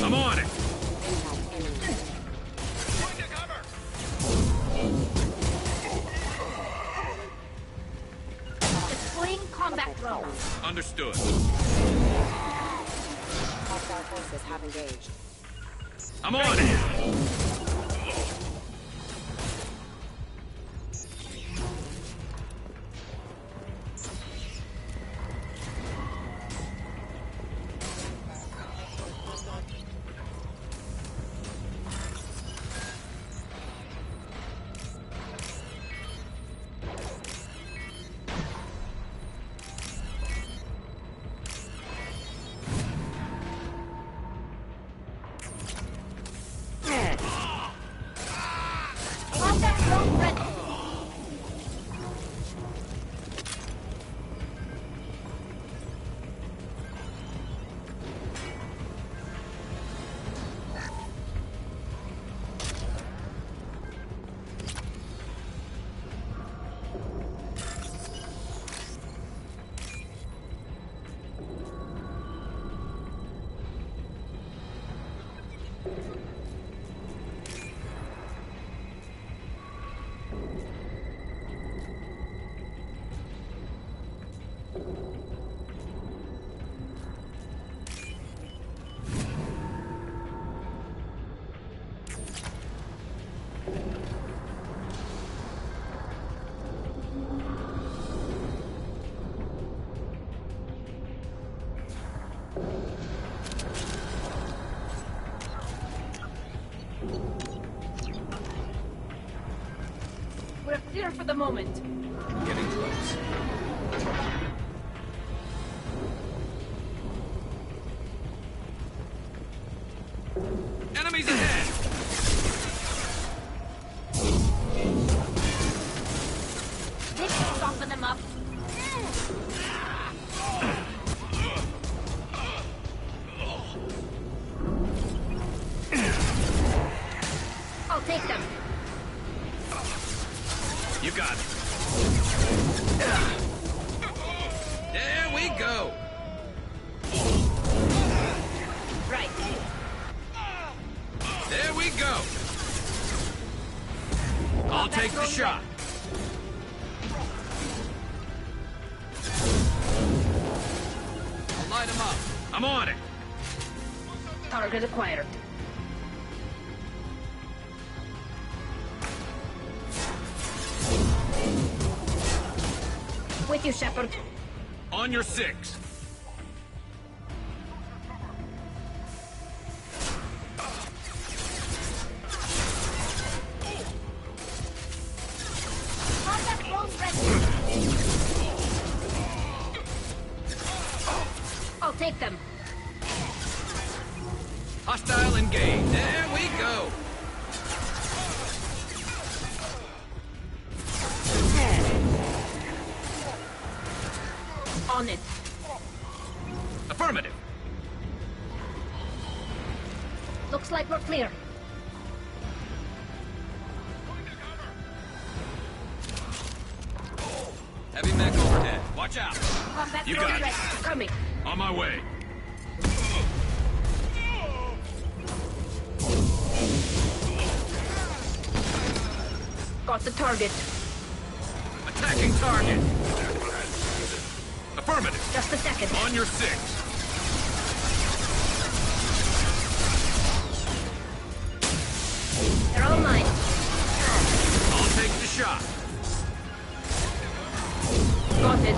I'm on it. Deploying combat drone. Understood. Hostile forces have engaged. I'm on it. Combat drone ready. We're clear for the moment. Getting close. Enemies ahead! This should soften them up. I'll take them. You got it. There we go. Right. There we go. I'll take the shot. I'll light him up. I'm on it. Target acquired. With you, Shepard. On your 6. Contact drones ready. I'll take them. Hostile engaged. There we go. On it. Affirmative. Looks like we're clear. Heavy mech overhead. Watch out. Combat You drone got it. ready. Coming. On my way. Got the target. Attacking target. Affirmative. Just a second. On your 6. They're all mine. I'll take the shot. Got it.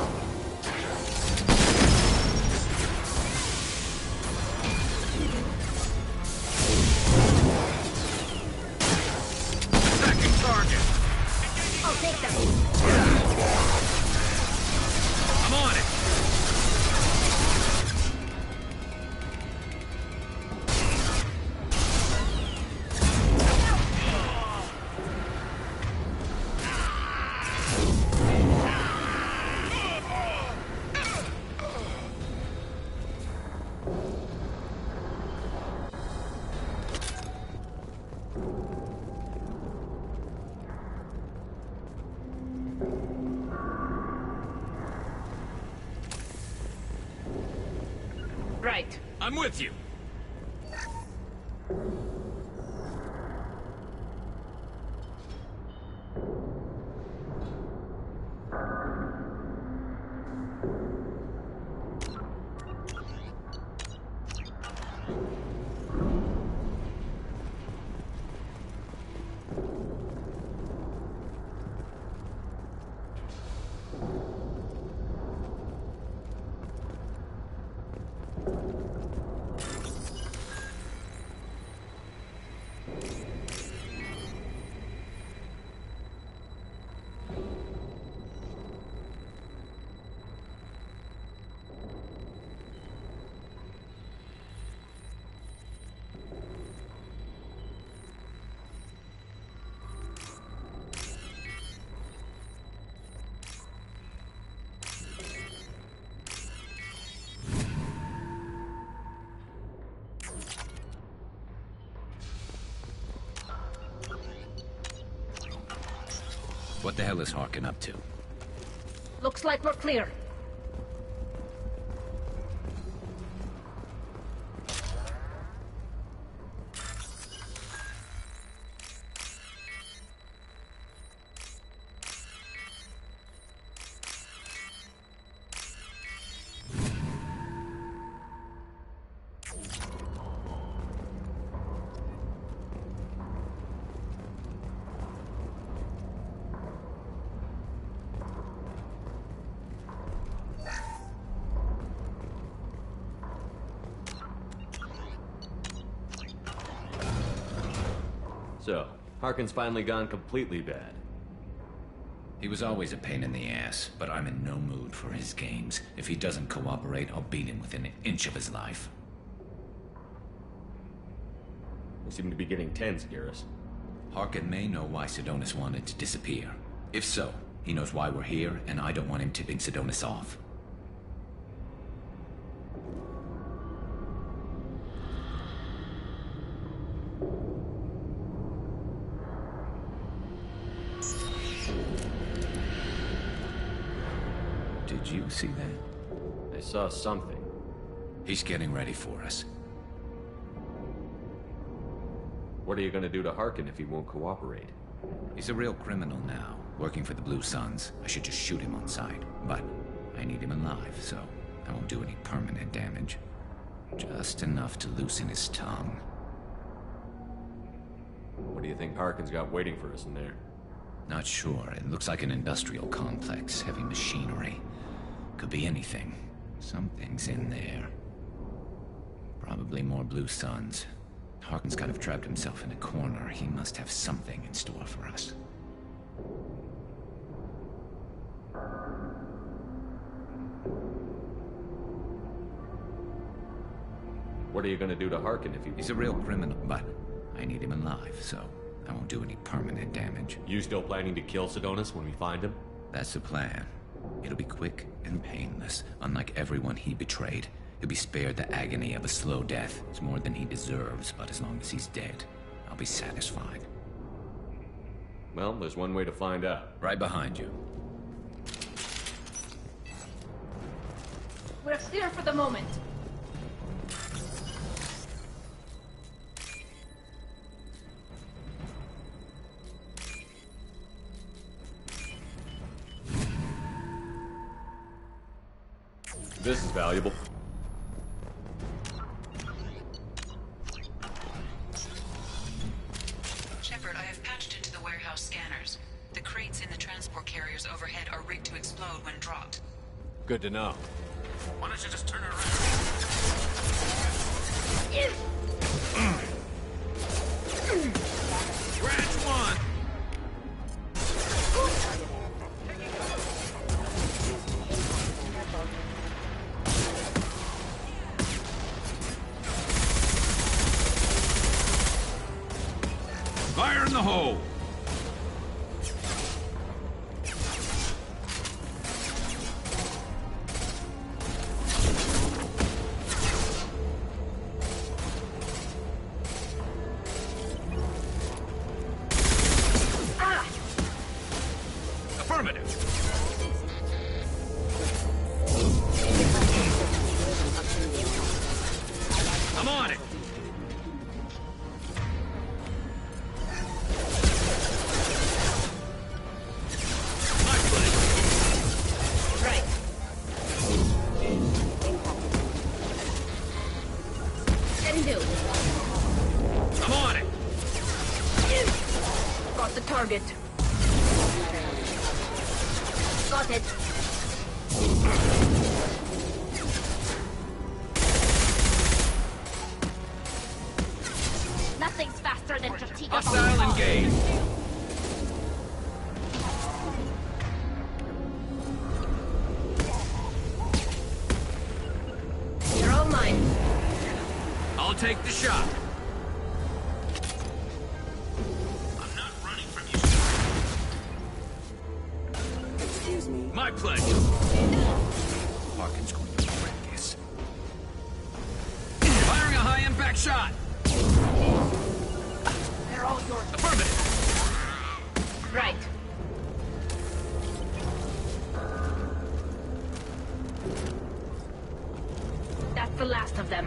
Attacking target. I'll take them. I'm on it. I'm with you. What the hell is Harkin up to? Looks like we're clear. So, Harkin's finally gone completely bad. He was always a pain in the ass, but I'm in no mood for his games. If he doesn't cooperate, I'll beat him within an inch of his life. We seem to be getting tense, Garrus. Harkin may know why Sidonis wanted to disappear. If so, he knows why we're here, and I don't want him tipping Sidonis off. Did you see that? I saw something. He's getting ready for us. What are you gonna do to Harkin if he won't cooperate? He's a real criminal now, working for the Blue Suns. I should just shoot him on sight, but I need him alive, so I won't do any permanent damage. Just enough to loosen his tongue. What do you think Harkin's got waiting for us in there? Not sure. It looks like an industrial complex, heavy machinery. Could be anything. Something's in there. Probably more Blue Suns. Harkin's kind of trapped himself in a corner. He must have something in store for us. What are you gonna do to Harkin if he... He's a real criminal, but I need him alive, so I won't do any permanent damage. You still planning to kill Sidonis when we find him? That's the plan. It'll be quick and painless, unlike everyone he betrayed. He'll be spared the agony of a slow death. It's more than he deserves, but as long as he's dead, I'll be satisfied. Well, there's one way to find out. Right behind you. We're clear for the moment. This is valuable. Shepard, I have patched into the warehouse scanners. The crates in the transport carriers overhead are rigged to explode when dropped. Good to know. Why don't you just turn around? Scratch one! Fire in the hole! Affirmative. Got the target. Got it. Nothing's faster than Tortiga. Hostile engaged. You're all mine. I'll take the shot. I'm not running from you. Excuse me. My pleasure. Harkin's going to regret this. Firing a high-impact shot. They're all yours. Affirmative. Right. That's the last of them.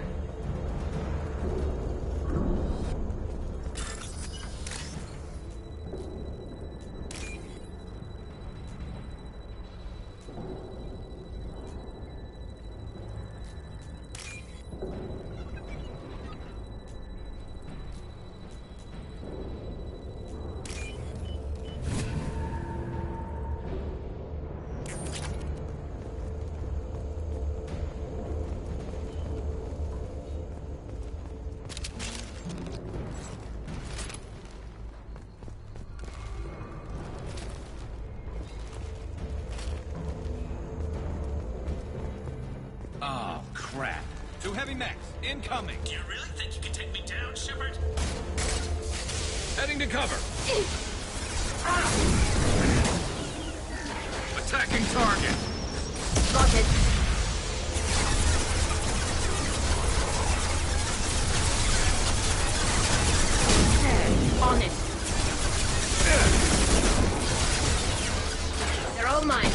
Oh, crap. Two heavy mechs, incoming. Do you really think you can take me down, Shepard? Heading to cover. Attacking target. Got it. On it. They're all mine.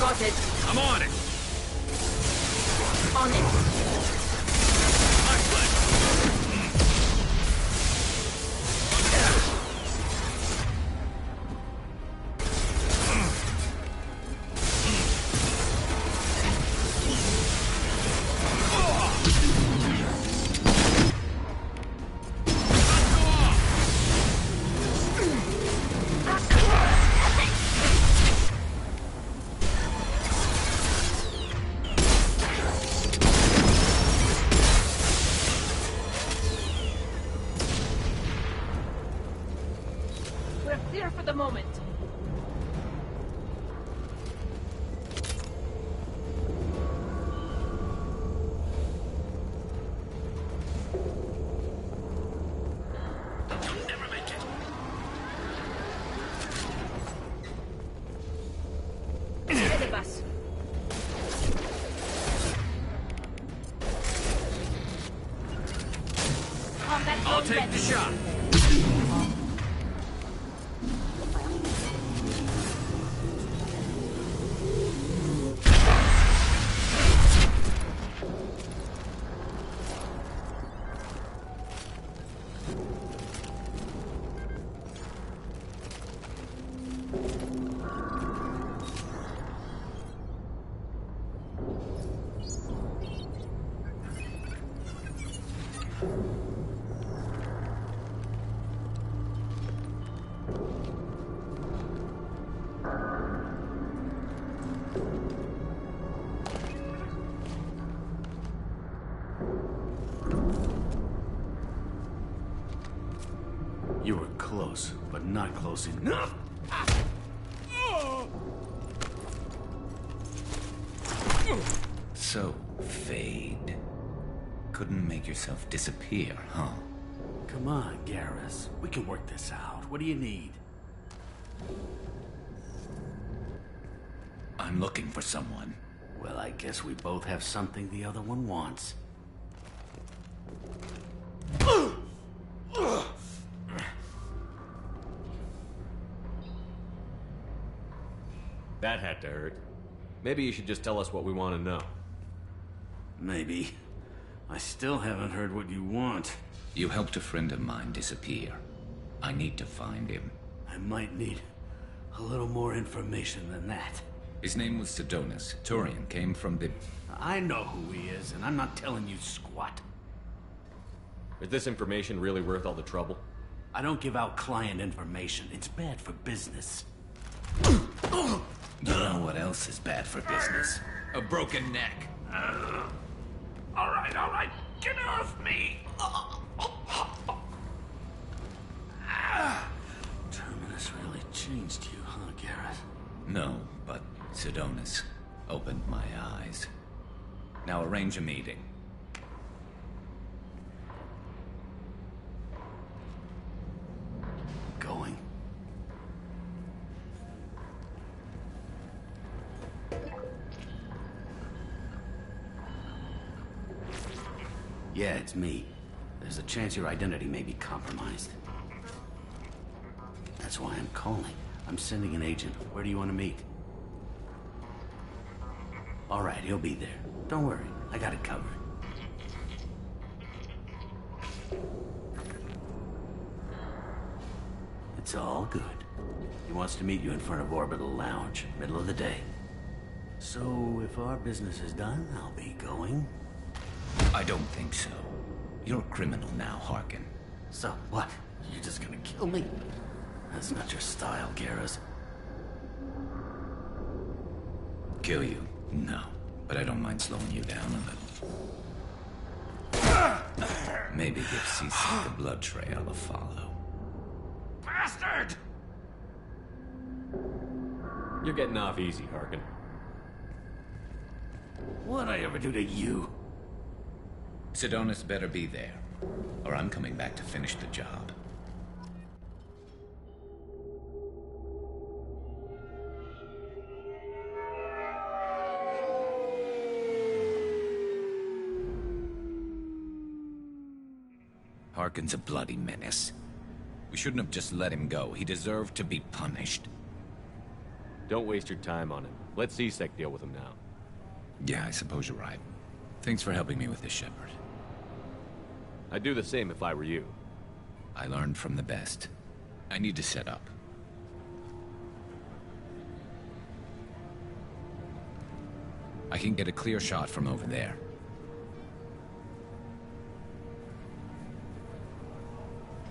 Got it. I'm on it. On it. My pleasure. We're clear for the moment. You'll never make it. Ahead of us. Combat I'll drone take ready. the shot. You were close, but not close enough. So, Fade. Couldn't make yourself disappear, huh? Come on, Garrus. We can work this out. What do you need? I'm looking for someone. Well, I guess we both have something the other one wants. That had to hurt. Maybe you should just tell us what we want to know. Maybe. I still haven't heard what you want. You helped a friend of mine disappear. I need to find him. I might need a little more information than that. His name was Sidonus. Turian came from the... I know who he is, and I'm not telling you squat. Is this information really worth all the trouble? I don't give out client information. It's bad for business. You know what else is bad for business? A broken neck. All right. Get off me! Terminus really changed you, huh, Garrett? No, but Sidonis opened my eyes. Now arrange a meeting. Going. Yeah, it's me. There's a chance your identity may be compromised. That's why I'm calling. I'm sending an agent. Where do you want to meet? All right, he'll be there. Don't worry, I got it covered. It's all good. He wants to meet you in front of Orbital Lounge, middle of the day. So, if our business is done, I'll be going. I don't think so. You're a criminal now, Harkin. So, what? You're just gonna kill me? That's not your style, Garrus. Kill you? No. But I don't mind slowing you down a little. Maybe give C-Sec a blood trail to follow. Bastard! You're getting off easy, Harkin. What'd I ever do to you? Sidonis better be there, or I'm coming back to finish the job. Harkin's a bloody menace. We shouldn't have just let him go. He deserved to be punished. Don't waste your time on him. Let C-Sec deal with him now. Yeah, I suppose you're right. Thanks for helping me with this, Shepard. I'd do the same if I were you. I learned from the best. I need to set up. I can get a clear shot from over there.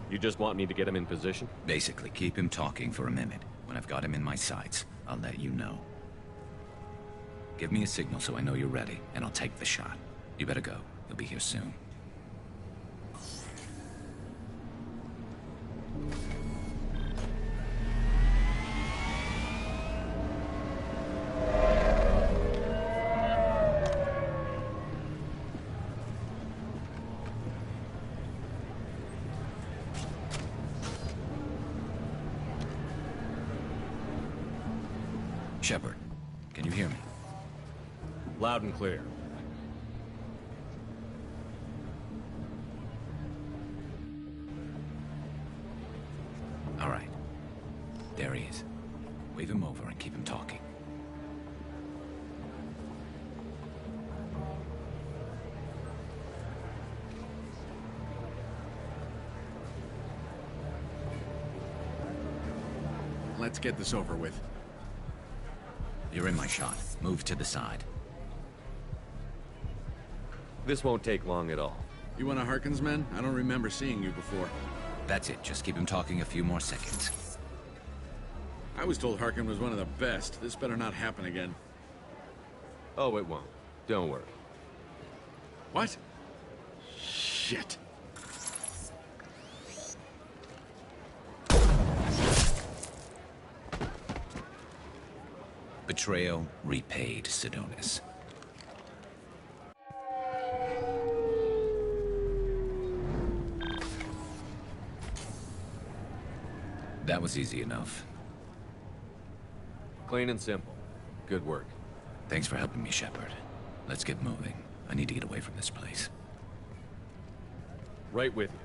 You just want me to get him in position? Basically, keep him talking for a minute. When I've got him in my sights, I'll let you know. Give me a signal so I know you're ready, and I'll take the shot. You better go. He'll be here soon. Shepard, can you hear me? Loud and clear. All right. There he is. Wave him over and keep him talking. Let's get this over with. You're in my shot. Move to the side. This won't take long at all. You one of Harkin's men? I don't remember seeing you before. That's it. Just keep him talking a few more seconds. I was told Harkin was one of the best. This better not happen again. Oh, it won't. Don't worry. What? Shit. Betrayal repaid, Sidonis. That was easy enough. Clean and simple. Good work. Thanks for helping me, Shepard. Let's get moving. I need to get away from this place. Right with you.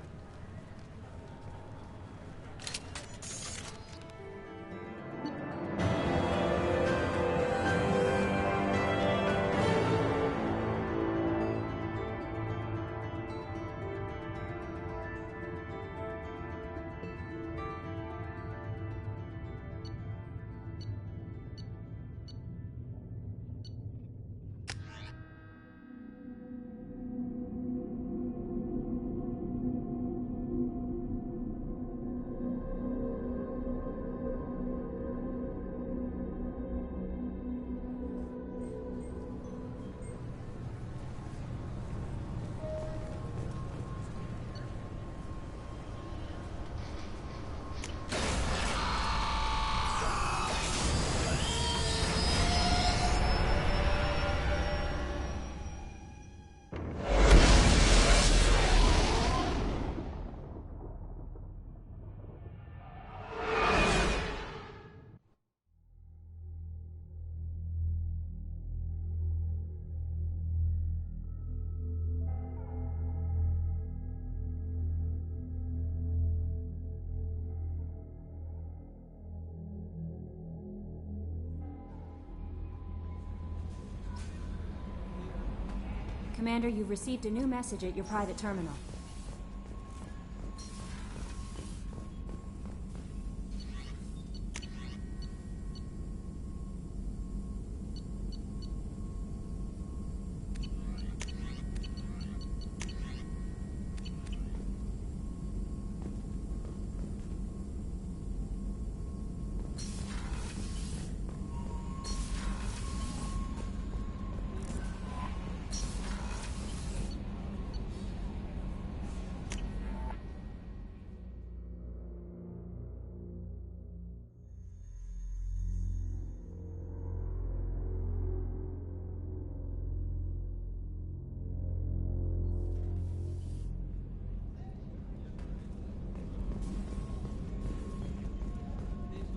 Commander, you've received a new message at your private terminal.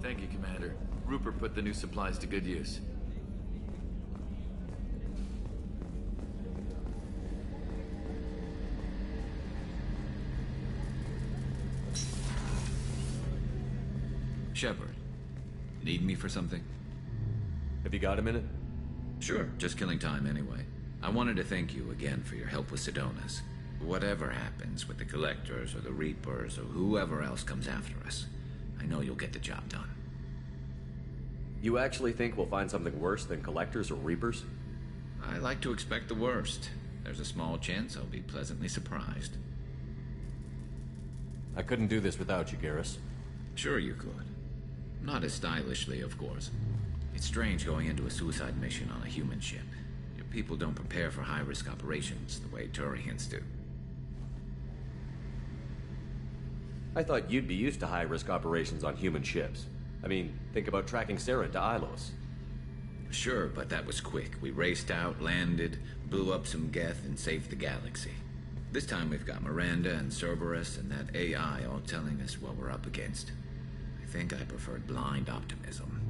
Thank you, Commander. Rupert put the new supplies to good use. Shepard, need me for something? Have you got a minute? Sure, just killing time anyway. I wanted to thank you again for your help with Sidonis. Whatever happens with the Collectors or the Reapers or whoever else comes after us, I know you'll get the job done. You actually think we'll find something worse than Collectors or Reapers? I like to expect the worst. There's a small chance I'll be pleasantly surprised. I couldn't do this without you, Garrus. Sure you could. Not as stylishly, of course. It's strange going into a suicide mission on a human ship. Your people don't prepare for high-risk operations the way Turians do. I thought you'd be used to high-risk operations on human ships. I mean, think about tracking Sarah to Ilos. Sure, but that was quick. We raced out, landed, blew up some Geth, and saved the galaxy. This time we've got Miranda and Cerberus and that AI all telling us what we're up against. I think I preferred blind optimism.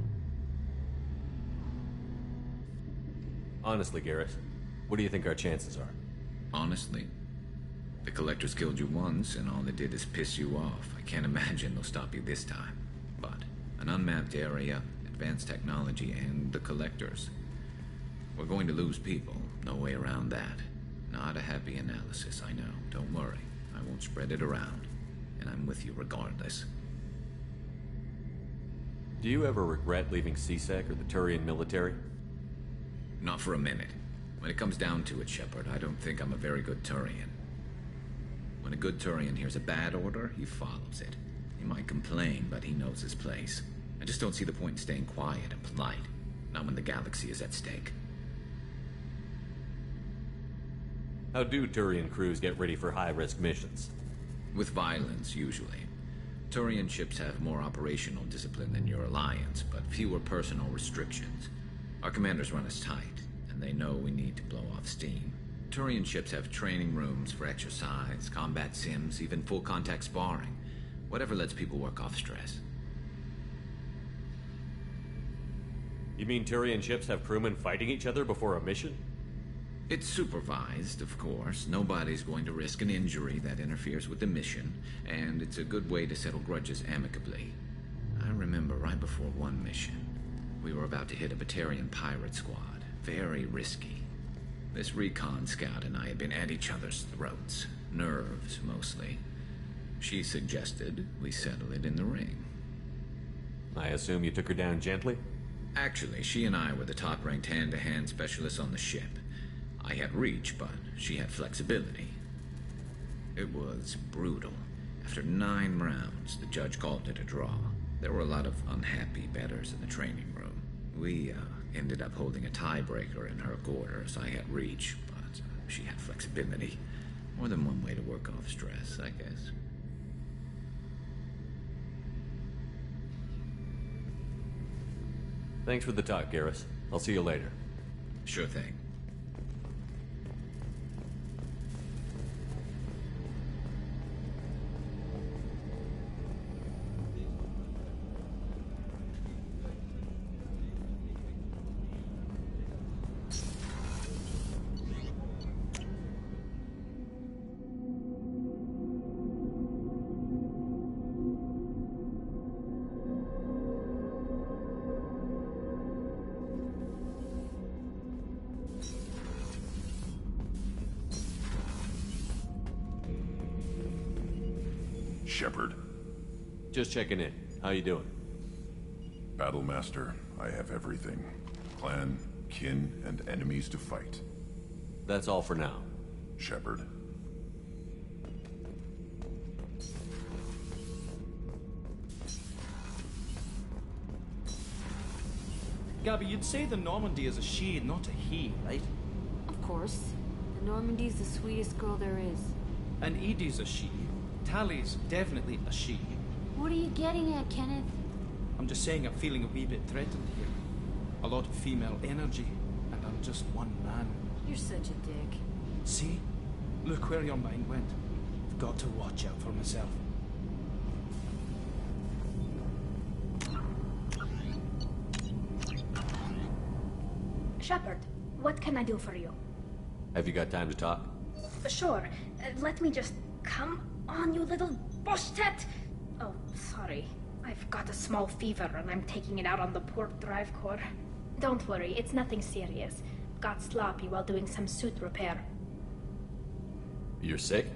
Honestly, Garrus, what do you think our chances are? Honestly? The Collectors killed you once, and all they did is piss you off. I can't imagine they'll stop you this time. But an unmapped area, advanced technology, and the Collectors. We're going to lose people. No way around that. Not a happy analysis, I know. Don't worry. I won't spread it around. And I'm with you regardless. Do you ever regret leaving C-Sec or the Turian military? Not for a minute. When it comes down to it, Shepard, I don't think I'm a very good Turian. When a good Turian hears a bad order, he follows it. He might complain, but he knows his place. I just don't see the point in staying quiet and polite. Not when the galaxy is at stake. How do Turian crews get ready for high-risk missions? With violence, usually. Turian ships have more operational discipline than your alliance, but fewer personal restrictions. Our commanders run us tight, and they know we need to blow off steam. Turian ships have training rooms for exercise, combat sims, even full-contact sparring. Whatever lets people work off stress. You mean Turian ships have crewmen fighting each other before a mission? It's supervised, of course. Nobody's going to risk an injury that interferes with the mission, and it's a good way to settle grudges amicably. I remember right before one mission, we were about to hit a Batarian pirate squad. Very risky. This recon scout and I had been at each other's throats. Nerves, mostly. She suggested we settle it in the ring. I assume you took her down gently? Actually, she and I were the top-ranked hand-to-hand specialists on the ship. I had reach, but she had flexibility. It was brutal. After 9 rounds, the judge called it a draw. There were a lot of unhappy bettors in the training room. We ended up holding a tiebreaker in her quarters. I had reach, but she had flexibility. More than one way to work off stress, I guess. Thanks for the talk, Garrus. I'll see you later. Sure thing. Shepard. Just checking in. How you doing? Battlemaster, I have everything. Clan, kin, and enemies to fight. That's all for now. Shepard. Gabby, you'd say the Normandy is a she, not a he, right? Of course. The Normandy's the sweetest girl there is. And Edie's a she. Tally's definitely a she. What are you getting at, Kenneth? I'm just saying I'm feeling a wee bit threatened here. A lot of female energy, and I'm just one man. You're such a dick. See? Look where your mind went. I've got to watch out for myself. Shepard, what can I do for you? Have you got time to talk? Sure. Let me just... Come on, you little bushtet! Oh, sorry. I've got a small fever and I'm taking it out on the poor drive core. Don't worry, it's nothing serious. Got sloppy while doing some suit repair. You're sick?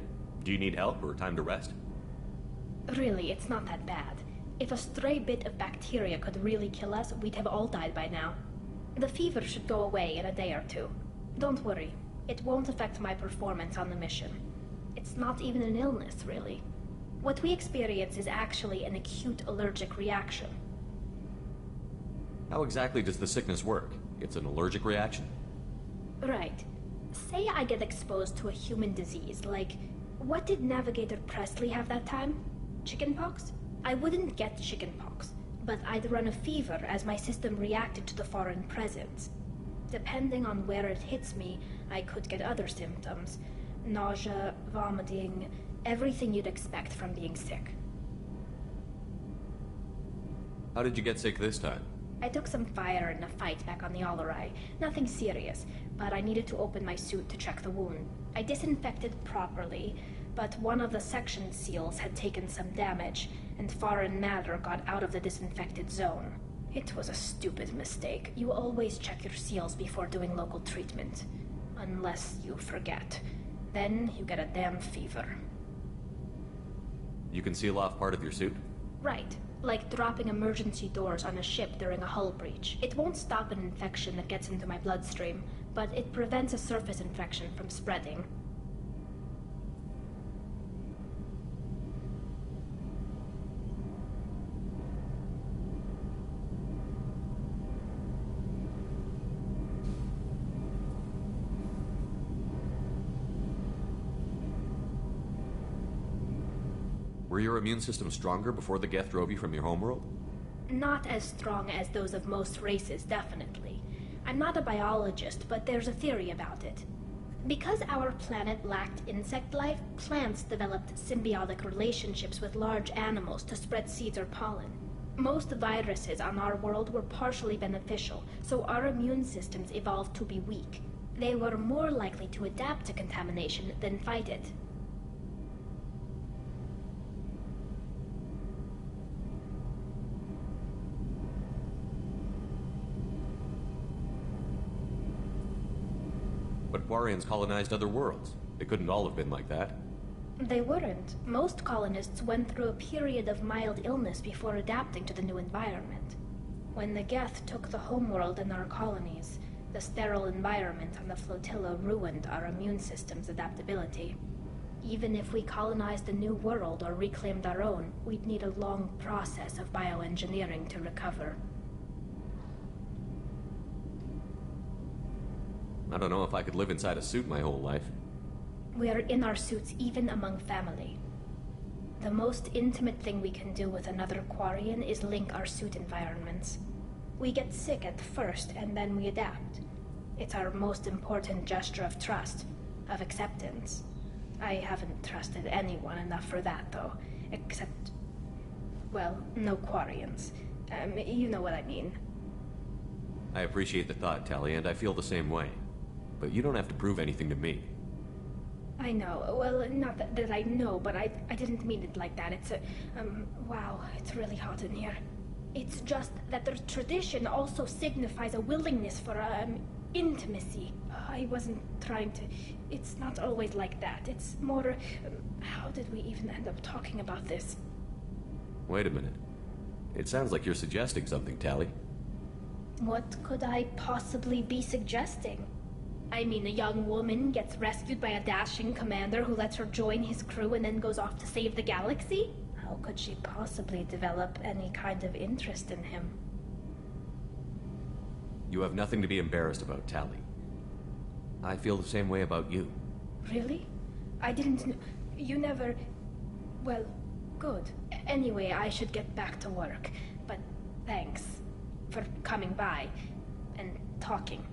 Do you need help or time to rest? Really, it's not that bad. If a stray bit of bacteria could really kill us, we'd have all died by now. The fever should go away in a day or two. Don't worry. It won't affect my performance on the mission. It's not even an illness, really. What we experience is actually an acute allergic reaction. How exactly does the sickness work? It's an allergic reaction? Right. Say I get exposed to a human disease, like... What did Navigator Presley have that time? Chickenpox? I wouldn't get chickenpox, but I'd run a fever as my system reacted to the foreign presence. Depending on where it hits me, I could get other symptoms. Nausea, vomiting, everything you'd expect from being sick. How did you get sick this time? I took some fire in a fight back on the Allerai. Nothing serious, but I needed to open my suit to check the wound. I disinfected properly, but one of the section seals had taken some damage, and foreign matter got out of the disinfected zone. It was a stupid mistake. You always check your seals before doing local treatment. Unless you forget. Then you get a damn fever. You can seal off part of your suit? Right. Like dropping emergency doors on a ship during a hull breach. It won't stop an infection that gets into my bloodstream, but it prevents a surface infection from spreading. Were your immune system stronger before the Geth drove you from your homeworld? Not as strong as those of most races, definitely. I'm not a biologist, but there's a theory about it. Because our planet lacked insect life, plants developed symbiotic relationships with large animals to spread seeds or pollen. Most viruses on our world were partially beneficial, so our immune systems evolved to be weak. They were more likely to adapt to contamination than fight it. But Quarians colonized other worlds. They couldn't all have been like that. They weren't. Most colonists went through a period of mild illness before adapting to the new environment. When the Geth took the homeworld in our colonies, the sterile environment on the flotilla ruined our immune system's adaptability. Even if we colonized a new world or reclaimed our own, we'd need a long process of bioengineering to recover. I don't know if I could live inside a suit my whole life. We are in our suits even among family. The most intimate thing we can do with another Quarian is link our suit environments. We get sick at first, and then we adapt. It's our most important gesture of trust, of acceptance. I haven't trusted anyone enough for that, though. Except... well, no Quarians. You know what I mean. I appreciate the thought, Tali, and I feel the same way. But you don't have to prove anything to me. I know. Well, not that I know, but I didn't mean it like that. It's a... wow, it's really hot in here. It's just that the tradition also signifies a willingness for, intimacy. I wasn't trying to... It's not always like that. It's more... How did we even end up talking about this? Wait a minute. It sounds like you're suggesting something, Tali. What could I possibly be suggesting? I mean, a young woman gets rescued by a dashing commander who lets her join his crew and then goes off to save the galaxy? How could she possibly develop any kind of interest in him? You have nothing to be embarrassed about, Tali. I feel the same way about you. Really? I didn't know. You never... Well, good. Anyway, I should get back to work. But thanks for coming by and talking.